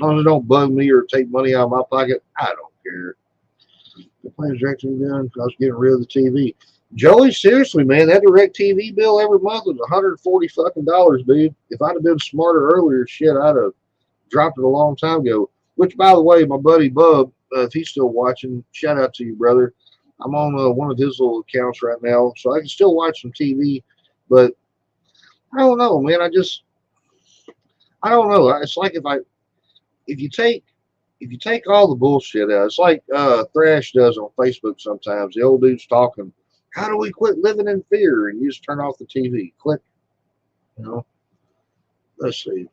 long as it don't bug me or take money out of my pocket, I don't care. The plan's directing me down because I was getting rid of the TV. Joey, seriously, man, that direct TV bill every month was $140 fucking dollars, dude. If I'd have been smarter earlier, shit, I'd have dropped it a long time ago. Which, by the way, my buddy Bub, if he's still watching, shout out to you, brother. I'm on one of his little accounts right now, so I can still watch some TV. But I don't know, man. I don't know. It's like if you take all the bullshit out, it's like Thrash does on Facebook sometimes. The old dude's talking, How do we quit living in fear? And you just turn off the TV. Click. You know. Let's see.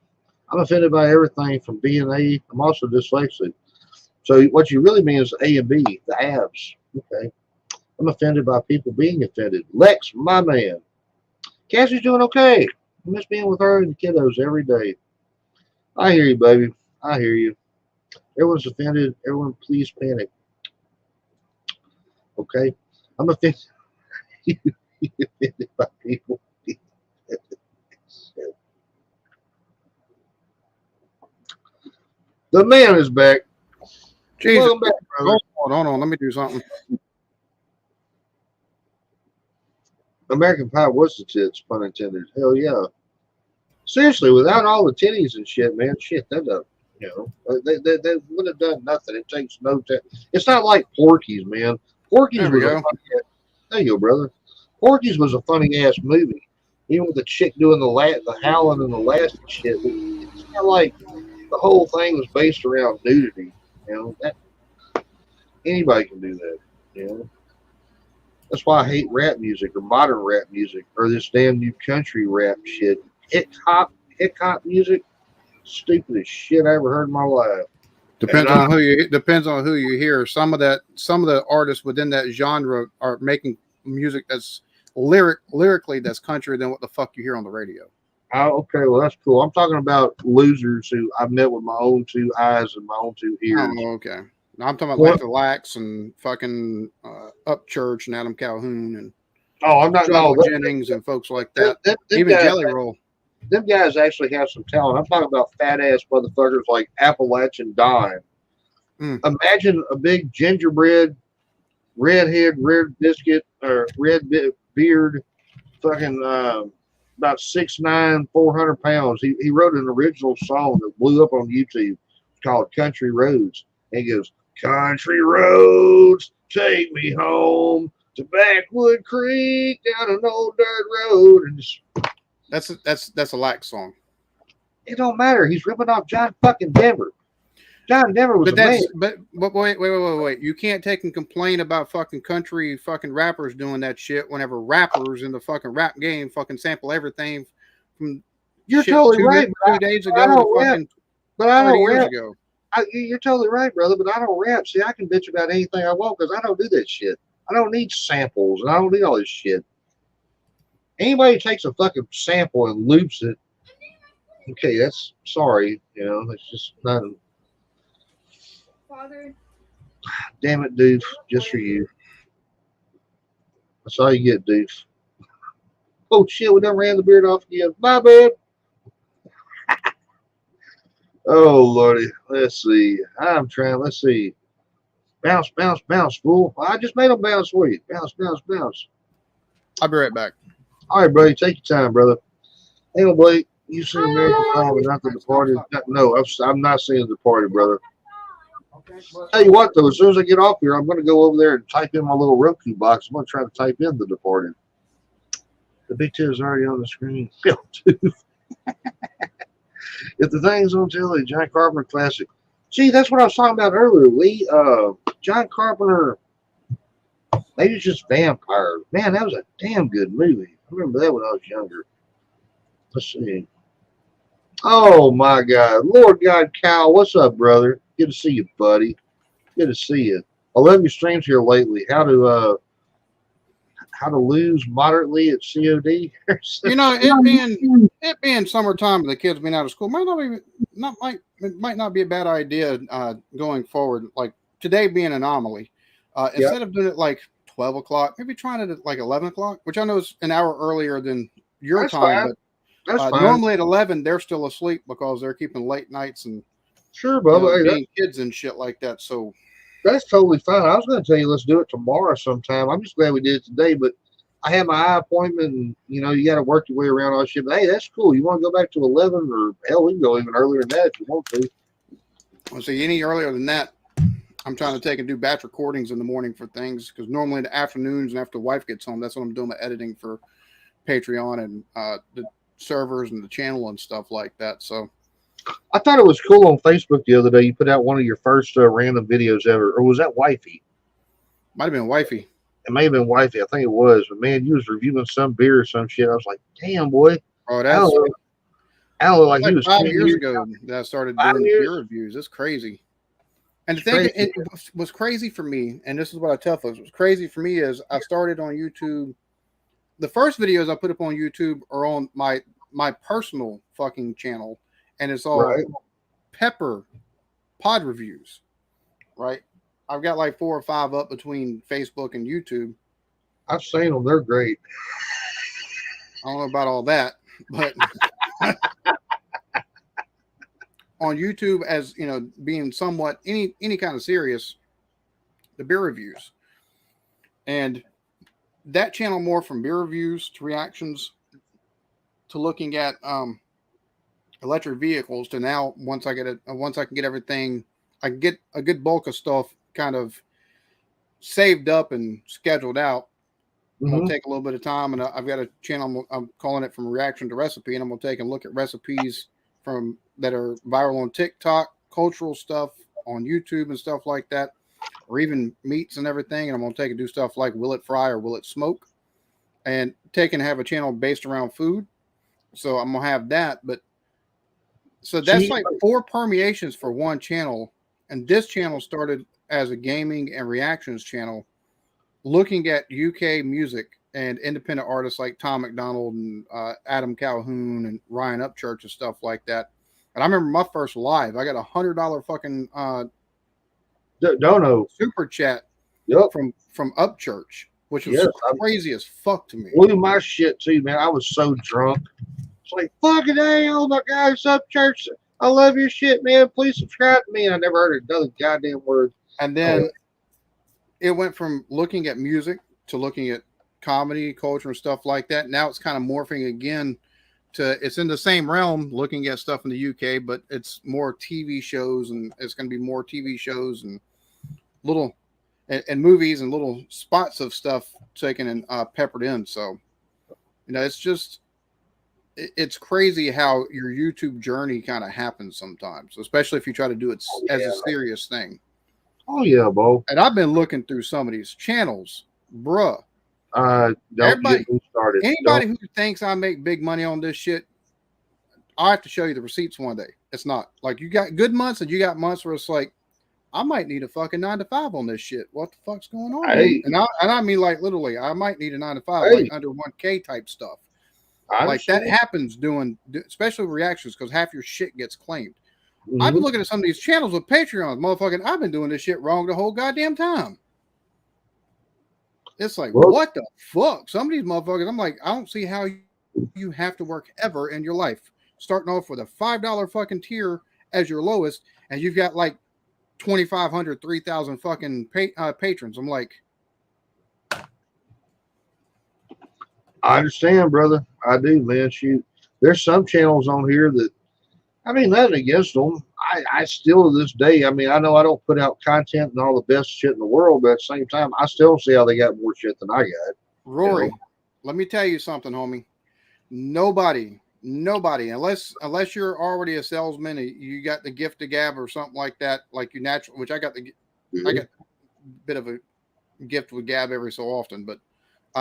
I'm offended by everything from B and A. I'm also dyslexic. So what you really mean is A and B, the abs. Okay. I'm offended by people being offended. Lex, my man. Cassie's doing okay. I miss being with her and the kiddos every day. I hear you, baby. I hear you. Everyone's offended. Everyone, please panic. Okay. I'm offended. Offended by people. The man is back. Jesus. Welcome back, brother. Hold on. Let me do something. American Pie was the tits, pun intended. Hell yeah. Seriously, without all the titties and shit, man, shit, that doesn't, you know, they would have done nothing. It takes no time. It's not like Porky's, man. Porky's was a funny ass, there you go, brother. Porky's was a funny ass movie. Even with the chick doing the howling and the laughing shit. It's not like the whole thing was based around nudity. You know, that anybody can do that. You know. That's why I hate rap music or modern rap music or this damn new country rap shit. Hip hop music, stupid as shit I ever heard in my life. Depends on who you hear. Some of the artists within that genre are making music that's lyrically that's country than what the fuck you hear on the radio. Oh, okay, well that's cool. I'm talking about losers who I've met with my own two eyes and my own two ears. Oh, okay. No, I'm talking about Lax and fucking Upchurch and Adam Calhoun and I'm not Jennings and folks like that. Even guys, Jelly Roll. Them guys actually have some talent. I'm talking about fat ass motherfuckers like Appalachian Don. Imagine a big gingerbread, redhead, red biscuit, or beard, fucking about 6'9", 400 pounds. He wrote an original song that blew up on YouTube called Country Roads. And he goes, Country roads, take me home to Backwood Creek down an old dirt road. And just, that's a Lax song. It don't matter. He's ripping off John fucking Denver. John Denver was man. But wait. You can't take and complain about fucking country fucking rappers doing that shit whenever rappers in the fucking rap game fucking sample everything from You're totally right. 2 days ago to fucking 30 years ago. You're totally right, brother, but I don't rap. See, I can bitch about anything I want because I don't do that shit. I don't need samples, and I don't need all this shit. Anybody who takes a fucking sample and loops it, okay, that's sorry. You know, it's just not. Father. Damn it, dude. Just for you. That's all you get, dude. Oh, shit, we done ran the beard off again. Bye, bud. Oh, Lordy. Let's see. Let's see. Bounce, bounce, bounce, fool. I just made them bounce for you. Bounce, bounce, bounce. I'll be right back. All right, buddy. Take your time, brother. Hang on, Blake. You seen American Pie, but not The Departed? No, I'm not seeing The Departed, brother. Tell you what, though, as soon as I get off here, I'm going to go over there and type in my little Roku box. I'm going to try to type in The Departed. The big two is already on the screen. If the thing's on telly, John Carpenter classic. See, that's what I was talking about earlier, Lee. John Carpenter, maybe it's just vampires. Man, that was a damn good movie. I remember that when I was younger. Let's see. Oh, my God. Lord God, Cal, what's up, brother? Good to see you, buddy. Good to see you. I love your streams here lately. How to lose moderately at COD? You know, it being summertime and the kids being out of school might not be a bad idea going forward. Like today being an anomaly, instead of doing it like 12 o'clock, maybe trying it at like 11 o'clock, which I know is an hour earlier than your time. Fine. That's fine. Normally at 11 they're still asleep because they're keeping late nights and sure, Bubba, being kids and shit like that. So that's totally fine. I was going to tell you let's do it tomorrow sometime. I'm just glad we did it today, but I had my eye appointment, and you got to work your way around all shit. But hey, that's cool. You want to go back to 11, or hell, we can go even earlier than that if you want to. Well, see, any earlier than that, I'm trying to take and do batch recordings in the morning for things because normally in the afternoons and after the wife gets home, that's when I'm doing my editing for Patreon and the servers and the channel and stuff like that. So I thought it was cool on Facebook the other day. You put out one of your first random videos ever, or was that Wifey? Might have been Wifey. it may have been wifey, I think it was, but man, you was reviewing some beer or some shit. I was like, damn boy, Oh, I don't that's know, I don't know, like he like was 5 10 years years, ago that I started 5 doing years. beer reviews. It's crazy. And the It's thing, crazy. was crazy for me, and this is what I tell folks, what's crazy for me is I started on YouTube. The first videos I put up on YouTube are on my personal fucking channel, and it's all Right. pepper pod reviews, right? I've got like 4 or 5 up between Facebook and YouTube. I've seen them. They're great. I don't know about all that, but on YouTube, as you know, being somewhat any kind of serious, the beer reviews, and that channel more from beer reviews to reactions to looking at electric vehicles to now once I can get everything, I can get a good bulk of stuff kind of saved up and scheduled out. I'm Mm-hmm. gonna take a little bit of time, and I've got a channel. I'm calling it From Reaction to Recipe, and I'm gonna take and look at recipes from that are viral on TikTok, cultural stuff on YouTube and stuff like that, or even meats and everything. And I'm gonna take and do stuff like will it fry or will it smoke, and take and have a channel based around food. So I'm gonna have that, but so that's See, like 4 permeations for one channel, and this channel started as a gaming and reactions channel looking at UK music and independent artists like Tom McDonald and Adam Calhoun and Ryan Upchurch and stuff like that. And I remember my first live, I got $100 fucking Dono. super chat Yep. from Upchurch, which was Yes. crazy as fuck to me. Blew my shit too, man. I was so drunk. It's like, fucking hey, oh my God, it's up church. I love your shit, man. Please subscribe to me. I never heard another goddamn word. And then it went from looking at music to looking at comedy, culture, and stuff like that. Now it's kind of morphing again to it's in the same realm, looking at stuff in the UK, but it's more TV shows, and it's going to be more TV shows and little and movies and little spots of stuff taken and peppered in. So, you know, it's just it's crazy how your YouTube journey kind of happens sometimes, especially if you try to do it as a serious thing. Oh yeah, Bo. And I've been looking through some of these channels, bruh. Don't Everybody, get me started. anybody who thinks I make big money on this shit, I have to show you the receipts one day. It's not like you got good months and you got months where it's like, I might need a fucking 9 to 5 on this shit. What the fuck's going on? Hey. And I mean like literally, I might need a 9 to 5, Hey. like under 1K type stuff. I Like that understand. happens doing, especially reactions, because half your shit gets claimed. Mhm. I've been looking at some of these channels with Patreons, motherfucking. I've been doing this shit wrong the whole goddamn time. It's like, Well- what the fuck? Some of these motherfuckers, I'm like, I don't see how you have to work ever in your life. Starting off with a $5 fucking tier as your lowest, and you've got like 2,500, 3,000 fucking patrons. I'm like, I understand, brother. I do, man. Shoot, there's some channels on here that, I mean, nothing against them. I still to this day, I mean, I know I don't put out content and all the best shit in the world, but at the same time, I still see how they got more shit than I got. Rory, You know? let me tell you something, homie. Nobody, unless you're already a salesman, and you got the gift of gab or something like that, like you natural, which I got a bit of a gift with gab every so often, but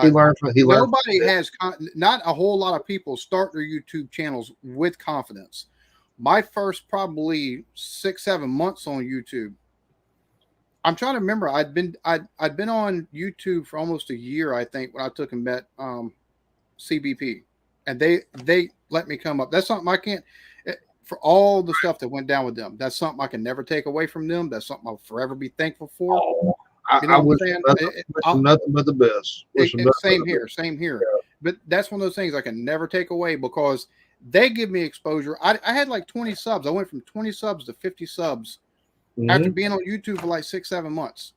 He learned. nobody has not a whole lot of people start their YouTube channels with confidence. My first probably 6-7 months on YouTube, I'm trying to remember. I'd been on YouTube for almost a year, I think, when I took and met CBP, and they let me come up. That's something I can't for all the stuff that went down with them. That's something I can never take away from them. That's something I'll forever be thankful for. I, You know I what wish I'm saying? nothing but the best. Wish them nothing but the best. Same here. But that's one of those things I can never take away because they give me exposure. I had like 20 subs. I went from 20 subs to 50 subs after being on YouTube for like 6-7 months.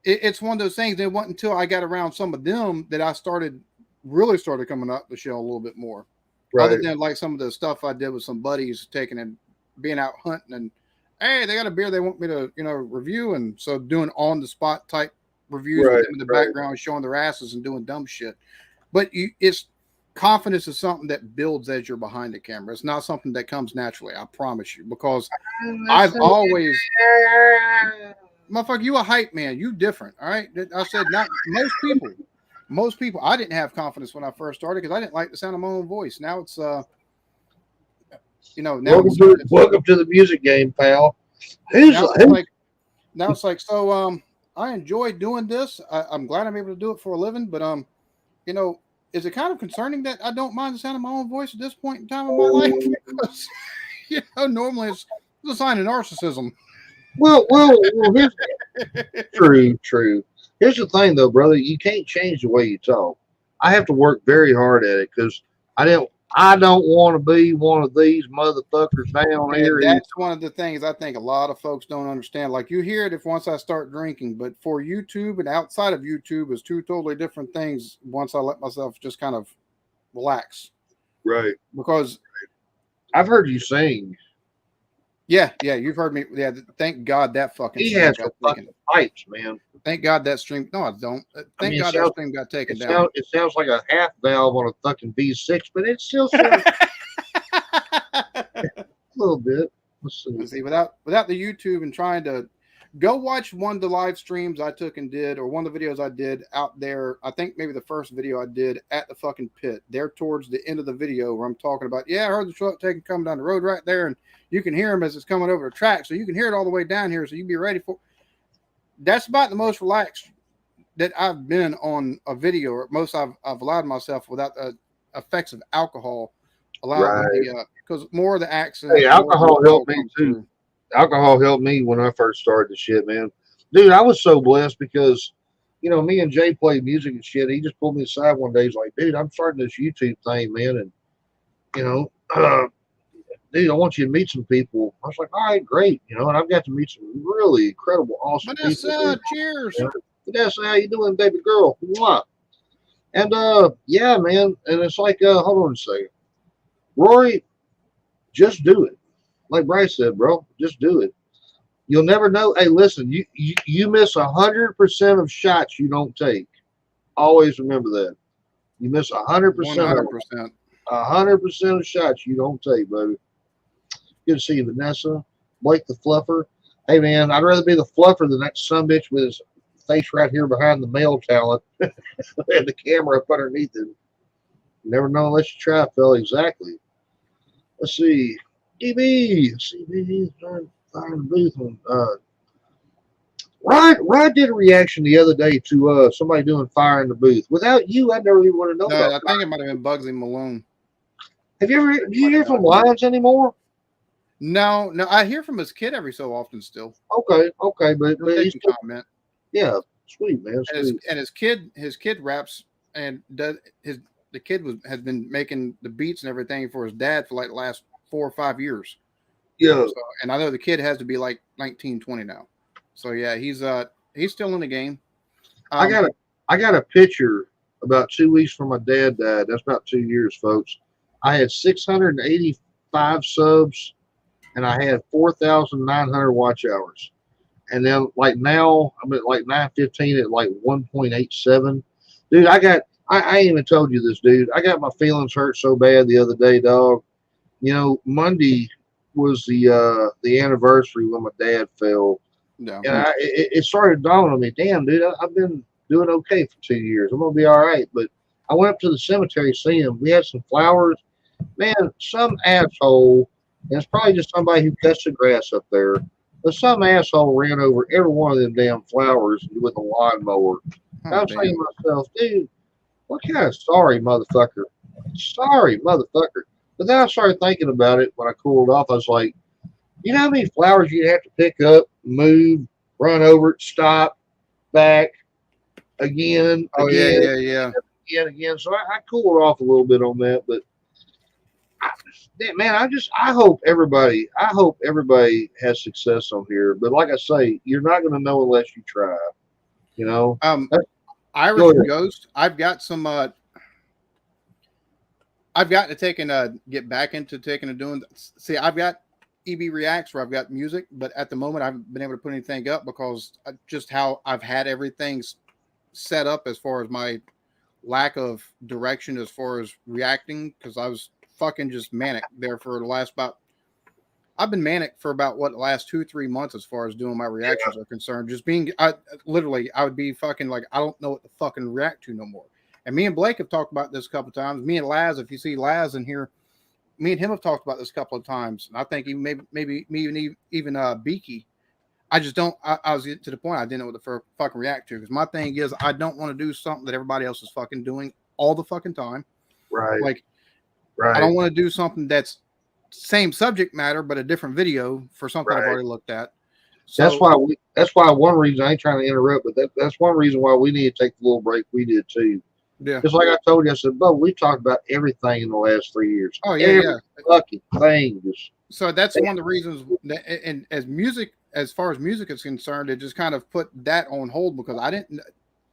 It's one of those things. It wasn't until I got around some of them that I really started coming up the show a little bit more. Right. Other than like some of the stuff I did with some buddies taking and being out hunting and hey, they got a beer they want me to, review. And so doing on the spot type reviews with them in the background, showing their asses and doing dumb shit. But it's confidence is something that builds as you're behind the camera. It's not something that comes naturally. I promise you, because I've always, motherfucker, you a hype man. You different. All right. I said not most people. Most people. I didn't have confidence when I first started because I didn't like the sound of my own voice. Now it's now welcome to the music game, pal. Now it's like so. I enjoy doing this. I'm glad I'm able to do it for a living. But is it kind of concerning that I don't mind the sound of my own voice at this point in time in my life? Because normally it's a sign of narcissism. Well, true. Here's the thing, though, brother. You can't change the way you talk. I have to work very hard at it because I don't want to be one of these motherfuckers down here. And that's one of the things I think a lot of folks don't understand. Like you hear it if once I start drinking, but for YouTube and outside of YouTube is two totally different things. Once I let myself just kind of relax, right? Because I've heard you sing. Yeah, you've heard me. Yeah, thank God that fucking. He has the fucking pipes, man. Thank God that stream. No, I don't. Thank God that stream got taken down. It sounds like a half valve on a fucking V6, but it still sounds a little bit. Let's see. Without the YouTube and trying to go watch one of the live streams I took and did, or one of the videos I did out there. I think maybe the first video I did at the fucking pit. There towards the end of the video where I'm talking about, I heard the truck coming down the road right there, and you can hear him as it's coming over the track, so you can hear it all the way down here, so you can be ready for. That's about the most relaxed that I've been on a video, or most I've allowed myself without the effects of alcohol. Because more of the accents. Hey, alcohol helped me too. Alcohol helped me when I first started the shit, man. Dude, I was so blessed because, me and Jay played music and shit. He just pulled me aside one day. He's like, dude, I'm starting this YouTube thing, man. And, dude, I want you to meet some people. I was like, all right, great. And I've got to meet some really incredible, awesome people. Cheers. Vanessa, how you doing, baby girl? Mwah. And, yeah, man. And it's like, hold on a second. Rory, just do it. Like Bryce said, bro, just do it. You'll never know. Hey, listen, you miss 100% of shots you don't take. Always remember that. You miss 100%. 100%. 100% of shots you don't take, baby. Good to see you, Vanessa. Blake the Fluffer. Hey, man, I'd rather be the Fluffer than that sumbitch with his face right here behind the male talent and the camera up underneath him. You never know unless you try, fella. Exactly. Let's see. DB, CB, fire in the booth. Rod did a reaction the other day to somebody doing fire in the booth. Without you, I never even want to know about I think it might have been Bugsy Malone. Do you hear from Lions anymore? No, I hear from his kid every so often still. Okay, but he's comment. Yeah, sweet, man. Sweet. And his kid raps and the kid has been making the beats and everything for his dad for like the last 4 or 5 years. Yeah. So, and I know the kid has to be like 19, 20 now. So yeah, he's still in the game. I got a picture about 2 weeks from my dad died. That's about 2 years, folks. I had 685 subs and I had 4,900 watch hours. And then like now I'm at like 915 at like 1.87. Dude, I ain't even told you this, dude. I got my feelings hurt so bad the other day, dog. Monday was the anniversary when my dad fell. Yeah. And it started dawning on me, damn, dude, I've been doing okay for 2 years. I'm going to be all right. But I went up to the cemetery to see him. We had some flowers. Man, some asshole, and it's probably just somebody who cuts the grass up there, but some asshole ran over every one of them damn flowers with a lawnmower. I was saying to myself, dude, what kind of sorry motherfucker? Sorry motherfucker. But then I started thinking about it when I cooled off. I was like, you know how many flowers you'd have to pick up, move, run over it, stop, back, again. Yeah. Again. So I cooled off a little bit on that. But, man, I hope everybody has success on here. But like I say, you're not going to know unless you try. Irish Ghost, I've got some I've got to get back into doing. See, I've got EB Reacts where I've got music, but at the moment I haven't been able to put anything up because just how I've had everything set up as far as my lack of direction as far as reacting, because I was fucking just manic there for the last I've been manic for about the last 2-3 months as far as doing my reactions are concerned. Just being, I would be fucking like, I don't know what to fucking react to no more. And me and Blake have talked about this a couple of times. Me and Laz, if you see Laz in here, me and him have talked about this a couple of times. And I think maybe even Beaky. I just don't. I was to the point I didn't know what to fucking react to, because my thing is I don't want to do something that everybody else is fucking doing all the fucking time. Right. Like, right. I don't want to do something that's same subject matter but a different video for something I've already looked at. So that's why one reason I ain't trying to interrupt, but that's one reason why we need to take the little break we did too. Yeah. Just like I told you, I said, but we talked about everything in the last 3 years. Oh yeah, Every fucking thing. So that's one of the reasons that, and as far as music is concerned, it just kind of put that on hold, because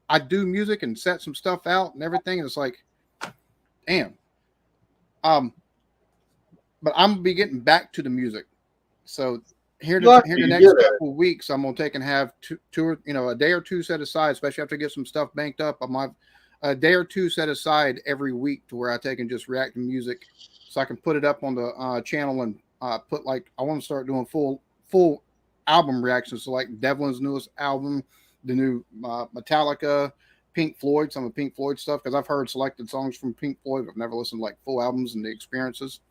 I do music and set some stuff out and everything. And it's like, damn. But I'm gonna be getting back to the music. So here the next couple of weeks, I'm gonna take and have two a day or two set aside, especially after I get some stuff banked up. I'm gonna have a day or two set aside every week to where I take and just react to music, so I can put it up on the channel and put, like, I want to start doing full album reactions. So like Devlin's newest album, the new Metallica, Pink Floyd, some of Pink Floyd stuff, because I've heard selected songs from Pink Floyd, but I've never listened to like full albums and the experiences.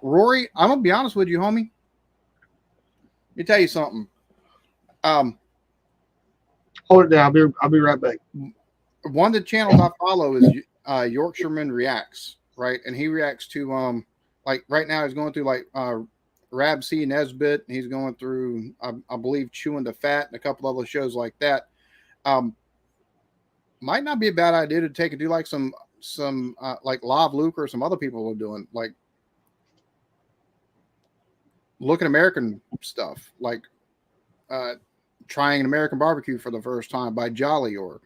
Rory, I'm gonna be honest with you, homie. Let me tell you something. Hold it down. I'll be right back. One of the channels I follow is Yorkshireman Reacts, right? And he reacts to like right now he's going through like Rab C. Nesbitt, and he's going through I believe Chewing the Fat and a couple other shows like that. Might not be a bad idea to take and do like some like Live Luke or some other people are doing, like looking American stuff, like trying an American barbecue for the first time by Jolly, or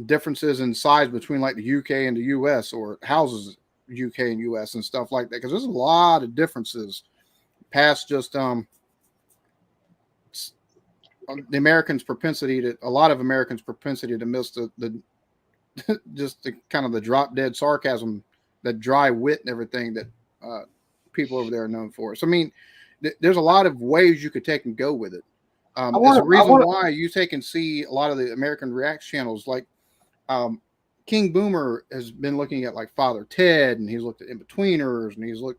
differences in size between like the UK and the US, or houses UK and US and stuff like that, because there's a lot of differences past just the Americans' propensity to, a lot of Americans' propensity to miss the just the kind of the drop dead sarcasm, that dry wit and everything that people over there are known for. So I mean, there's a lot of ways you could take and go with it. There's a reason why you take and see a lot of the American Reacts channels, like King Boomer has been looking at like Father Ted, and he's looked at In-Betweeners, and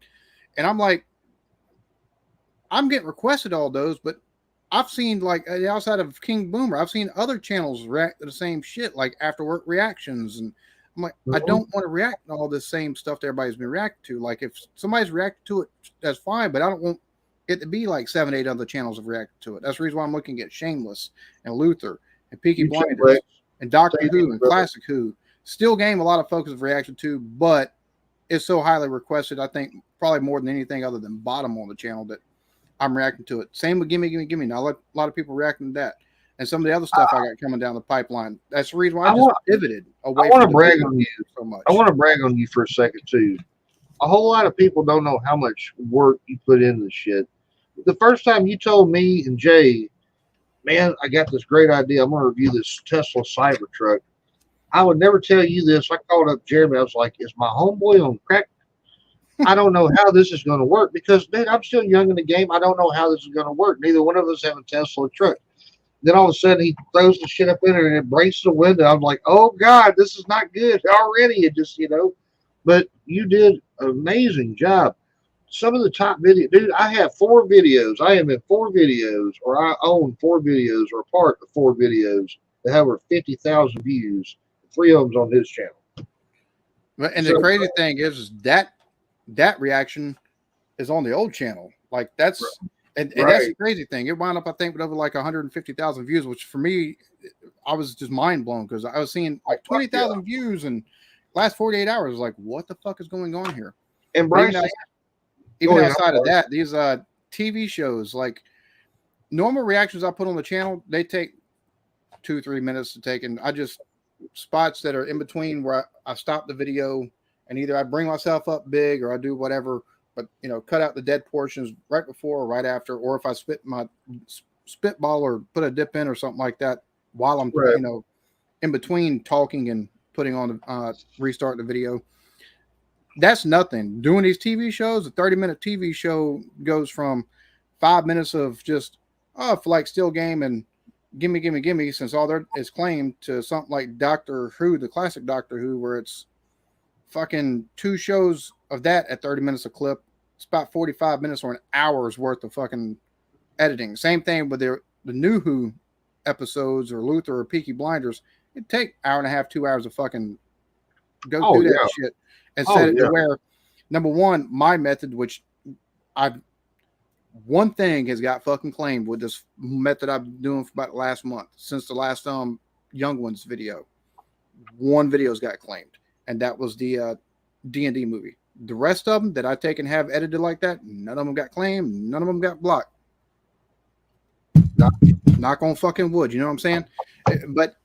and I'm like, I'm getting requested all those, but I've seen, like, outside of King Boomer, I've seen other channels react to the same shit, like After Work Reactions, and I'm like, I don't want to react to all this same stuff that everybody's been reacting to. Like, if somebody's reacting to it, that's fine, but I don't want it to be like 7-8 other channels have reacted to it. That's the reason why I'm looking at Shameless and Luther and Peaky Blinders and Doctor Who and Classic Who. Still Game, a lot of folks have reacted to, but it's so highly requested, I think probably more than anything other than Bottom on the channel, that I'm reacting to it. Same with Gimme. Now, a lot of people reacting to that. And some of the other stuff I got coming down the pipeline. That's the reason why I just pivoted away. I want to brag on you so much. I want to brag on you for a second, too. A whole lot of people don't know how much work you put into this shit. The first time you told me and Jay, man, I got this great idea. I'm going to review this Tesla Cybertruck. I would never tell you this. I called up Jeremy. I was like, is my homeboy on crack? I don't know how this is going to work, because, dude, I'm still young in the game. I don't know how this is going to work. Neither one of us have a Tesla truck. Then all of a sudden he throws the shit up in it and it breaks the window. I'm like, oh, God, this is not good already. It just, but you did an amazing job. Some of the top videos, dude, I have 4 videos. I am in 4 videos, or I own 4 videos, or part of 4 videos that have over 50,000 views. 3 of them's on his channel. And the crazy thing is that reaction is on the old channel. Like, that's and that's the crazy thing. It wound up, I think, with over like 150,000 views, which for me, I was just mind blown, because I was seeing like 20,000 views in last 48 hours. Like, what the fuck is going on here? And Bryce, even outside of that, these TV shows, like normal reactions I put on the channel, they take 2-3 minutes to take, and I just spots that are in between where I stop the video, and either I bring myself up big or I do whatever, but cut out the dead portions right before or right after, or if I spitball or put a dip in or something like that while I'm in between talking and putting on restarting the video. that's nothing. Doing these TV shows, a 30-minute TV show goes from 5 minutes of just for like Still Game and gimme, since all there is claimed, to something like Doctor Who, the classic Doctor Who, where it's fucking 2 shows of that at 30 minutes a clip. It's about 45 minutes or an hour's worth of fucking editing. Same thing with the new Who episodes or Luther or Peaky Blinders. It'd take hour and a half, 2 hours of fucking go through that shit and set it to where, number one, my method, which one thing has got fucking claimed with this method I've been doing for about the last month, since the last Young Ones video. One video's got claimed, and that was the D&D movie. The rest of them that I take and have edited like that, none of them got claimed, none of them got blocked. Knock on fucking wood, you know what I'm saying? But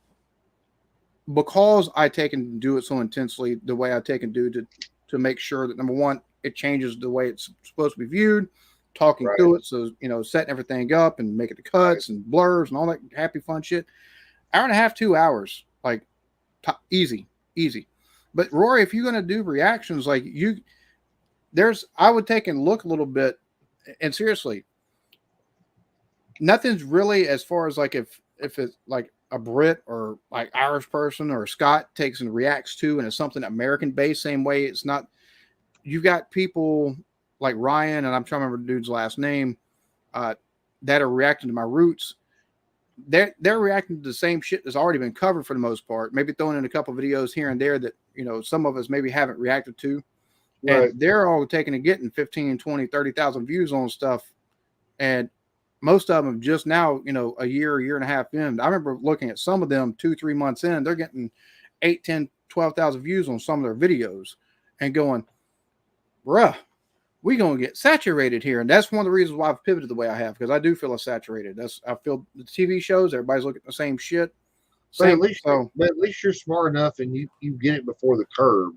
because I take and do it so intensely, the way I take and do to make sure that, number one, it changes the way it's supposed to be viewed, talking through it, so setting everything up and making the cuts and blurs and all that happy fun shit. Hour and a half, 2 hours, like easy. But Rory, if you're gonna do reactions, like I would take and look a little bit, and seriously, nothing's really, as far as like if it's like a Brit or like Irish person or a Scot takes and reacts to, and it's something American based, same way it's not. You've got people like Ryan, and I'm trying to remember the dude's last name, that are reacting to my roots. They're reacting to the same shit that's already been covered for the most part. Maybe throwing in a couple of videos here and there that some of us maybe haven't reacted to, and they're all taking and getting 15, 20, 30,000 views on stuff, and most of them just now, a year and a half in. I remember looking at some of them 2-3 months in, they're getting 8, 10, 12,000 views on some of their videos and going, bruh, we going to get saturated here. And that's one of the reasons why I've pivoted the way I have, because I do feel it's saturated. I feel the TV shows, everybody's looking at the same shit. But at least you're smart enough and you get it before the curve.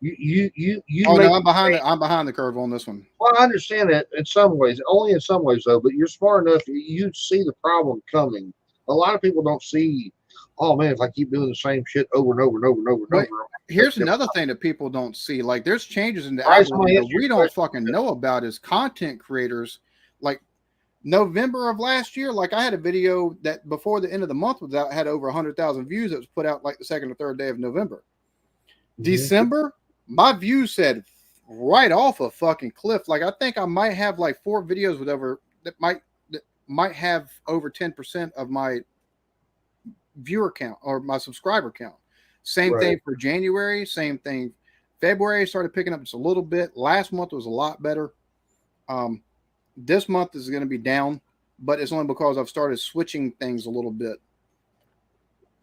I'm behind the curve on this one. Well, I understand that in some ways, only in some ways though, but you're smart enough. You see the problem coming. A lot of people don't see, oh man, if I keep doing the same shit over and over and over and over and over. Here's another thing that people don't see. Like, there's changes in the algorithm that we don't fucking know about as content creators. Like November of last year, like I had a video that before the end of the month was out, had over 100,000 views. It was put out like the 2nd or 3rd day of November. December, my views said right off a fucking cliff. Like I think I might have like 4 videos that might have over 10% of my viewer count or my subscriber count. Same thing for January, same thing. February started picking up just a little bit. Last month was a lot better. This month is going to be down, but it's only because I've started switching things a little bit.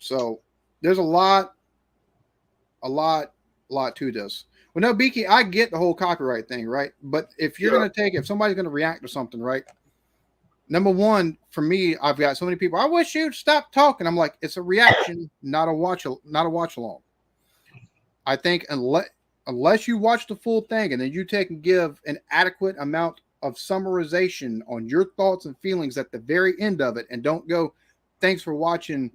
So there's a lot to this. Well, no, Beaky, I get the whole copyright thing, right? But if you're going to if somebody's going to react to something, right? Number one, for me, I've got so many people, I wish you'd stop talking. I'm like, it's a reaction, not a watch along. I think unless you watch the full thing and then you take and give an adequate amount of summarization on your thoughts and feelings at the very end of it, and don't go, thanks for watching,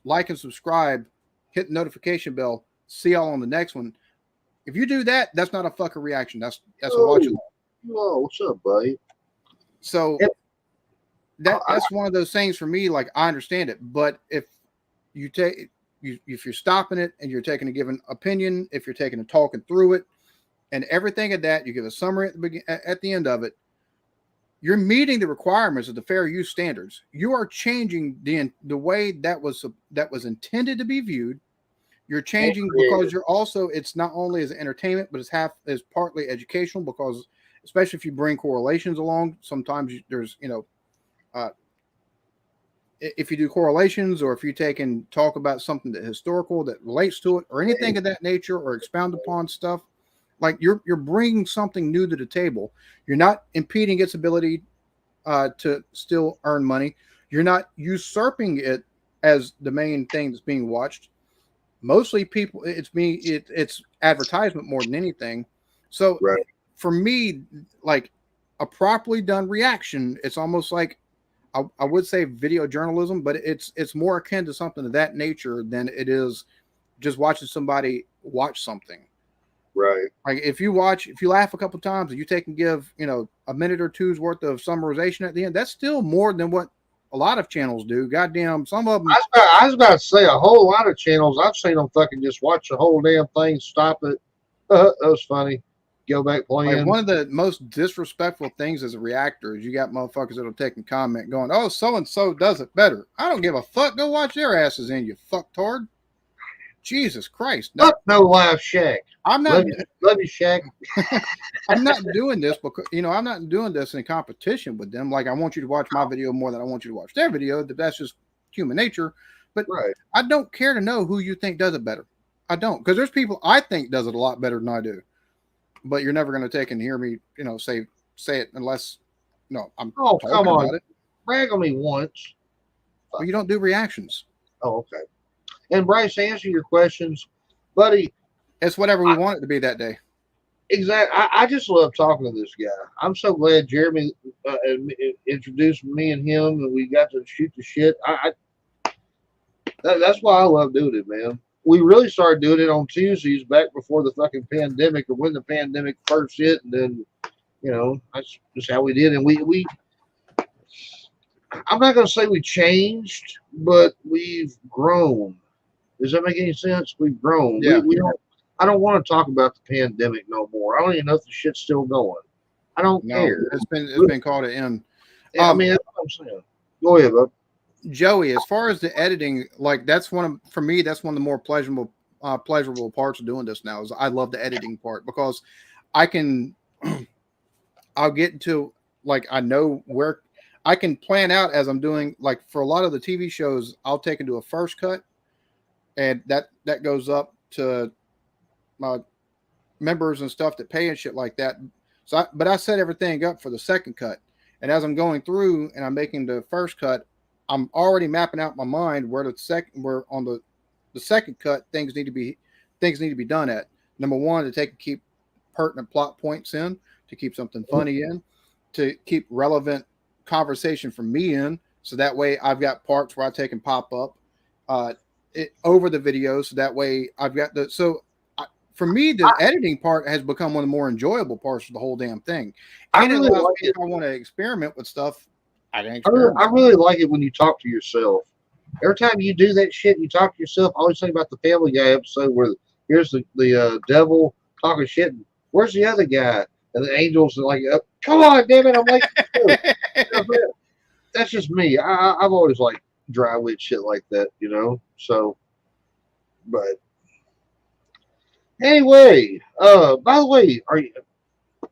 like and subscribe, hit the notification bell, see y'all on the next one. If you do that, that's not a fucking reaction. That's a watch along. Oh, what's up, buddy? So that's one of those things for me. Like, I understand it, but if you if you're stopping it and you're taking a given opinion, if you're taking and talking through it and everything of that, you give a summary at the end of it, you're meeting the requirements of the fair use standards. You are changing the way that was intended to be viewed. You're changing because you're also, it's not only as entertainment, but it's partly educational, because especially if you bring correlations along, sometimes there's, if you do correlations, or if you take and talk about something that historical that relates to it, or anything of that nature, or expound upon stuff, like you're bringing something new to the table. You're not impeding its ability to still earn money. You're not usurping it as the main thing that's being watched. Mostly people, it's advertisement more than anything. So for me, like a properly done reaction, it's almost like I would say video journalism, but it's more akin to something of that nature than it is just watching somebody watch something. Right. Like if you laugh a couple times and you take and give, a minute or two's worth of summarization at the end, that's still more than what a lot of channels do. Goddamn, some of them. I was about to say a whole lot of channels. I've seen them fucking just watch the whole damn thing, stop it. That was funny. Go back Like playing. one of the most disrespectful things as a reactor is you got motherfuckers that'll take and comment going, "Oh, so and so does it better." I don't give a fuck. Go watch their asses in, you fucktard. Jesus Christ! Fuck no live Shaq. I'm not. Love you, Shaq. I'm not doing this because I'm not doing this in competition with them. Like I want you to watch my video more than I want you to watch their video. That's just human nature. But Right. I don't care to know who you think does it better. I don't, because there's people I think does it a lot better than I do. But you're never going to take and hear me, say it unless I'm talking come on. about it. Brag on me once. Well, you don't do reactions. Oh, okay. And Bryce, to answer your questions, buddy. It's whatever we want it to be that day. Exactly. I just love talking to this guy. I'm so glad Jeremy introduced me and him, and we got to shoot the shit. That's why I love doing it, man. We really started doing it on Tuesdays back before the fucking pandemic, or when the pandemic first hit, and then that's just how we did. And we I'm not going to say we changed, but we've grown. Does that make any sense? We've grown. Yeah. We don't. I don't want to talk about the pandemic no more. I don't even know if the shit's still going. I don't care. It's been called an end. I mean, that's what I'm saying. Go ahead, bud. Joey, as far as the editing, like for me, that's one of the more pleasurable parts of doing this now. Is I love the editing part because I'll get into, like, I know where I can plan out as I'm doing. Like for a lot of the TV shows, I'll take and do a first cut, and that goes up to my members and stuff that pay and shit like that. So, but I set everything up for the second cut, and as I'm going through and I'm making the first cut, I'm already mapping out my mind where on the second cut things need to be done at. Number one, to keep pertinent plot points in, to keep something funny in, to keep relevant conversation from me in, so that way I've got parts where I take and pop up over the video, so that way I've got for me, the editing part has become one of the more enjoyable parts of the whole damn thing. And really like it. If I want to experiment with stuff, I can I experiment. really like it when you talk to yourself. Every time you do that shit, you talk to yourself. I always think about the Family Guy episode where here's the devil talking shit. And where's the other guy? And the angels are like, come on, damn it, I'm like, that's just me. I've always liked dry wit shit like that, So, but anyway, by the way,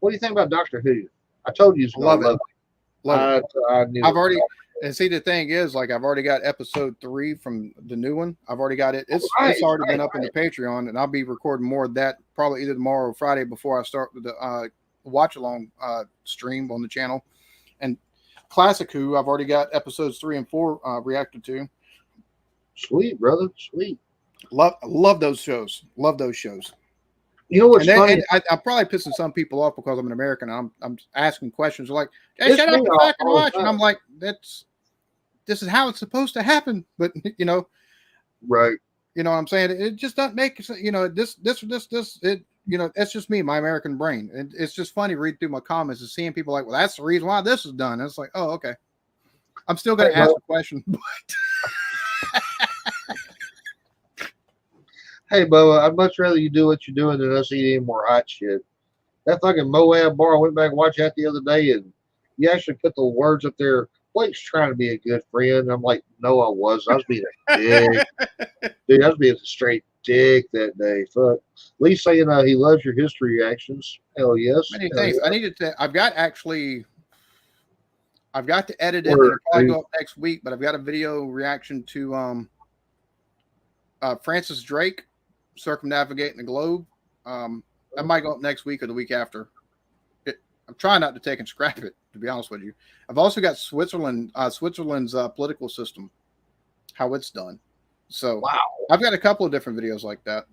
what do you think about Doctor Who? I told you, Love it. Love it. I've already, and see, the thing is, like, I've already got episode 3 from the new one. I've already got it. It's already been up in the Patreon, and I'll be recording more of that probably either tomorrow or Friday before I start with the watch along stream on the channel. And Classic Who, I've already got episodes 3 and 4 reacted to. Sweet, brother, sweet. Love those shows. Love those shows. You know what's funny? And I'm probably pissing some people off because I'm an American. I'm asking questions. They're like, "Hey, shut up and fucking watch." And I'm like, this is how it's supposed to happen. But right. You know what I'm saying? It just doesn't make this. It's just me, my American brain. And it's just funny reading through my comments and seeing people like, "Well, that's the reason why this is done." And it's like, oh, okay. I'm still going to ask the question, but. Hey, Bubba, I'd much rather you do what you're doing than us eat any more hot shit. That fucking Moab bar, I went back and watched that the other day, and you actually put the words up there. Blake's trying to be a good friend. I'm like, no, I wasn't. I was being a dick. Dude, I was being a straight dick that day. Fuck. At least saying he loves your history reactions. Hell yes. Many thanks. Yeah. I needed to. I've got to edit it. It'll probably go up next week, but I've got a video reaction to Francis Drake circumnavigating the globe. That might go up next week or the week after. I'm trying not to take and scrap it, to be honest with you. I've also got Switzerland's political system, how it's done. So wow. I've got a couple of different videos like that,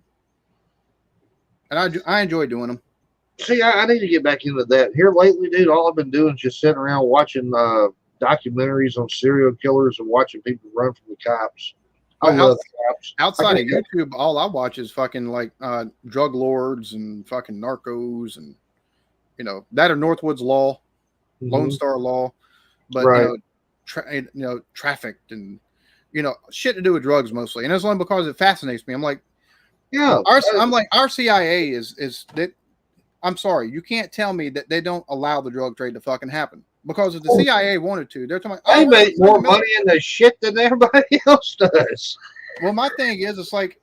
and I enjoy doing them. See, I need to get back into that. Here lately, dude, all I've been doing is just sitting around watching documentaries on serial killers and watching people run from the cops. I love cops. Outside of YouTube, all I watch is fucking like drug lords and fucking narcos and that or Northwoods Law, Lone Star Law, but Right. Trafficked and shit to do with drugs mostly, and it's only because it fascinates me. I'm like, Yeah. our CIA is that. I'm sorry, you can't tell me that they don't allow the drug trade to fucking happen. Because if the CIA wanted to, they're talking. They make more money in the shit than everybody else does. Well, my thing is, it's like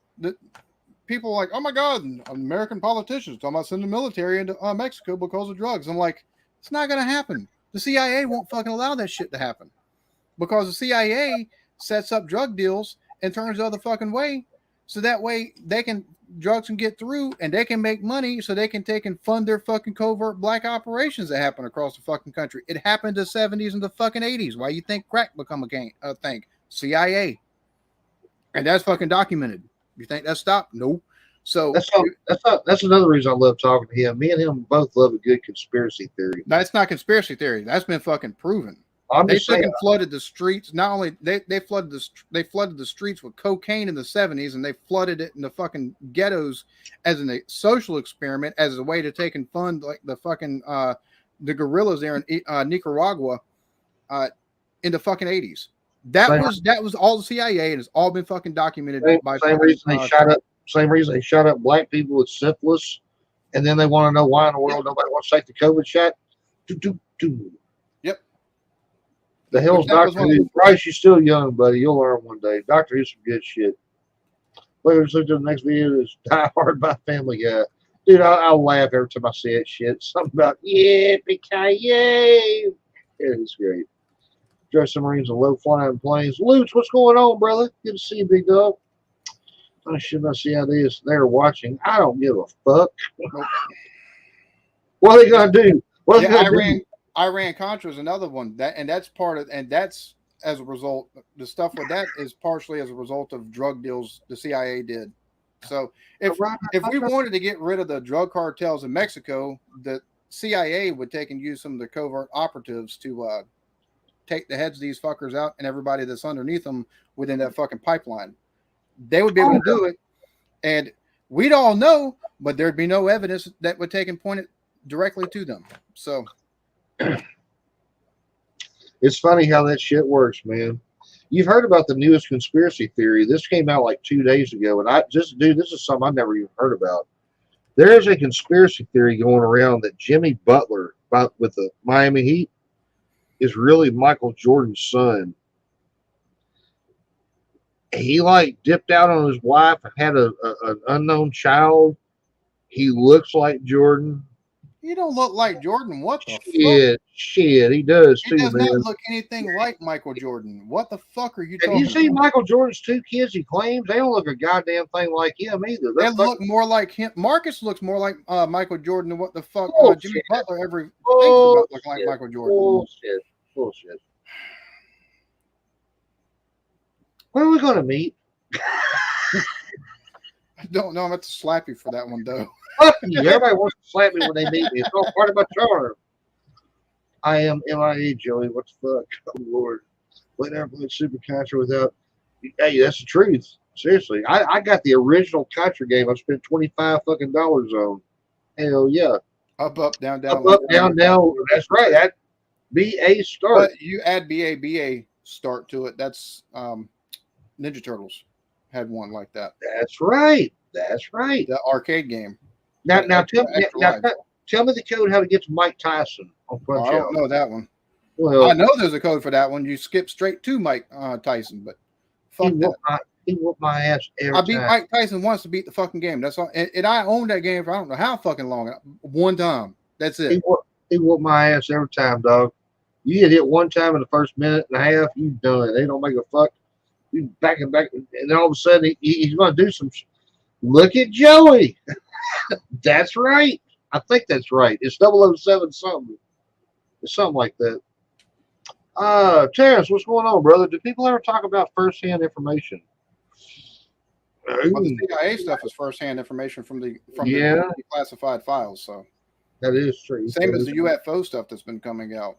people are like, oh my god, American politicians talking about sending the military into Mexico because of drugs. I'm like, it's not going to happen. The CIA won't fucking allow that shit to happen because the CIA sets up drug deals and turns the other fucking way, so that way drugs can get through and they can make money, so they can take and fund their fucking covert black operations that happen across the fucking country. It happened in the 70s and the fucking 80s. Why you think crack become a thing? CIA. And that's fucking documented. You think that stopped? No. So that's another reason I love talking to him. Me and him both love a good conspiracy theory. That's not conspiracy theory. That's been fucking proven. They fucking flooded the streets. Not only they flooded the streets with cocaine in the 70s, and they flooded it in the fucking ghettos as a social experiment, as a way to take and fund like the fucking the guerrillas there in Nicaragua in the fucking 80s. That was all the CIA, and it's all been fucking documented. Same reason they shot up black people with syphilis, and then they want to know why in the world nobody wants to take the COVID shot. Yep. The hell's Doctor Who? Bryce, you're still young, buddy. You'll learn one day. Doctor Who's some good shit. Let's look to the next video. Is Die Hard by Family Guy. Dude, I'll laugh every time I see that shit. Something about yippee-ki-yay. It's great. Dress Marines and low flying planes. Lutz, what's going on, brother? Good to see you, big dog. I should not see how this. They're watching. I don't give a fuck. What are they gonna do? What are they gonna do? Iran Contra is another one. That's as a result. The stuff with that is partially as a result of drug deals the CIA did. So if we wanted to get rid of the drug cartels in Mexico, the CIA would take and use some of the covert operatives to take the heads of these fuckers out and everybody that's underneath them within that fucking pipeline. They would be able to do it, and we'd all know, but there'd be no evidence that would take and point it directly to them. So it's funny how that shit works, man. You've heard about the newest conspiracy theory. This came out like 2 days ago, and this is something I never even heard about. There is a conspiracy theory going around that Jimmy Butler, with the Miami Heat, is really Michael Jordan's son. He like dipped out on his wife and had an unknown child. He looks like Jordan. He don't look like Jordan. What the fuck? Shit, he does too, man. He does not look anything like Michael Jordan. What the fuck are you talking about? You see Michael Jordan's 2 kids he claims? They don't look a goddamn thing like him either. They look more like him. Marcus looks more like Michael Jordan than what the fuck Jimmy Butler ever thinks about looking like Michael Jordan. Bullshit. When are we going to meet? I don't know. I'm about to slap you for that one, though. Everybody wants to slap me when they meet me. It's all part of my charm. I am MIA, Joey. What the fuck? Oh, Lord. Let never play Super Contra without. Hey, that's the truth. Seriously. I got the original Contra game. I spent $25 fucking on. Hell yeah. Up, down, down. Up, down. That's right. That BA start. But you add BA start to it. That's Ninja Turtles had one like that. That's right. The arcade game. Now tell me the code how to get to Mike Tyson on Punch Out. I don't know that one. Well, I know there's a code for that one. You skip straight to Mike Tyson, but fuck that. He whooped my ass every time. I beat Mike Tyson once to beat the fucking game. That's all. And I owned that game for I don't know how fucking long. One time. That's it. He whooped my ass every time, dog. You get hit one time in the first minute and a half, you done. They don't make a fuck. You back and back, and then all of a sudden he's going to do some. Look at Joey. That's right. I think that's right. It's 007 something. It's something like that. Terrence, what's going on, brother? Do people ever talk about first-hand information? Well, the CIA stuff is first-hand information from the classified files. So that is true. Same as the UFO stuff that's been coming out.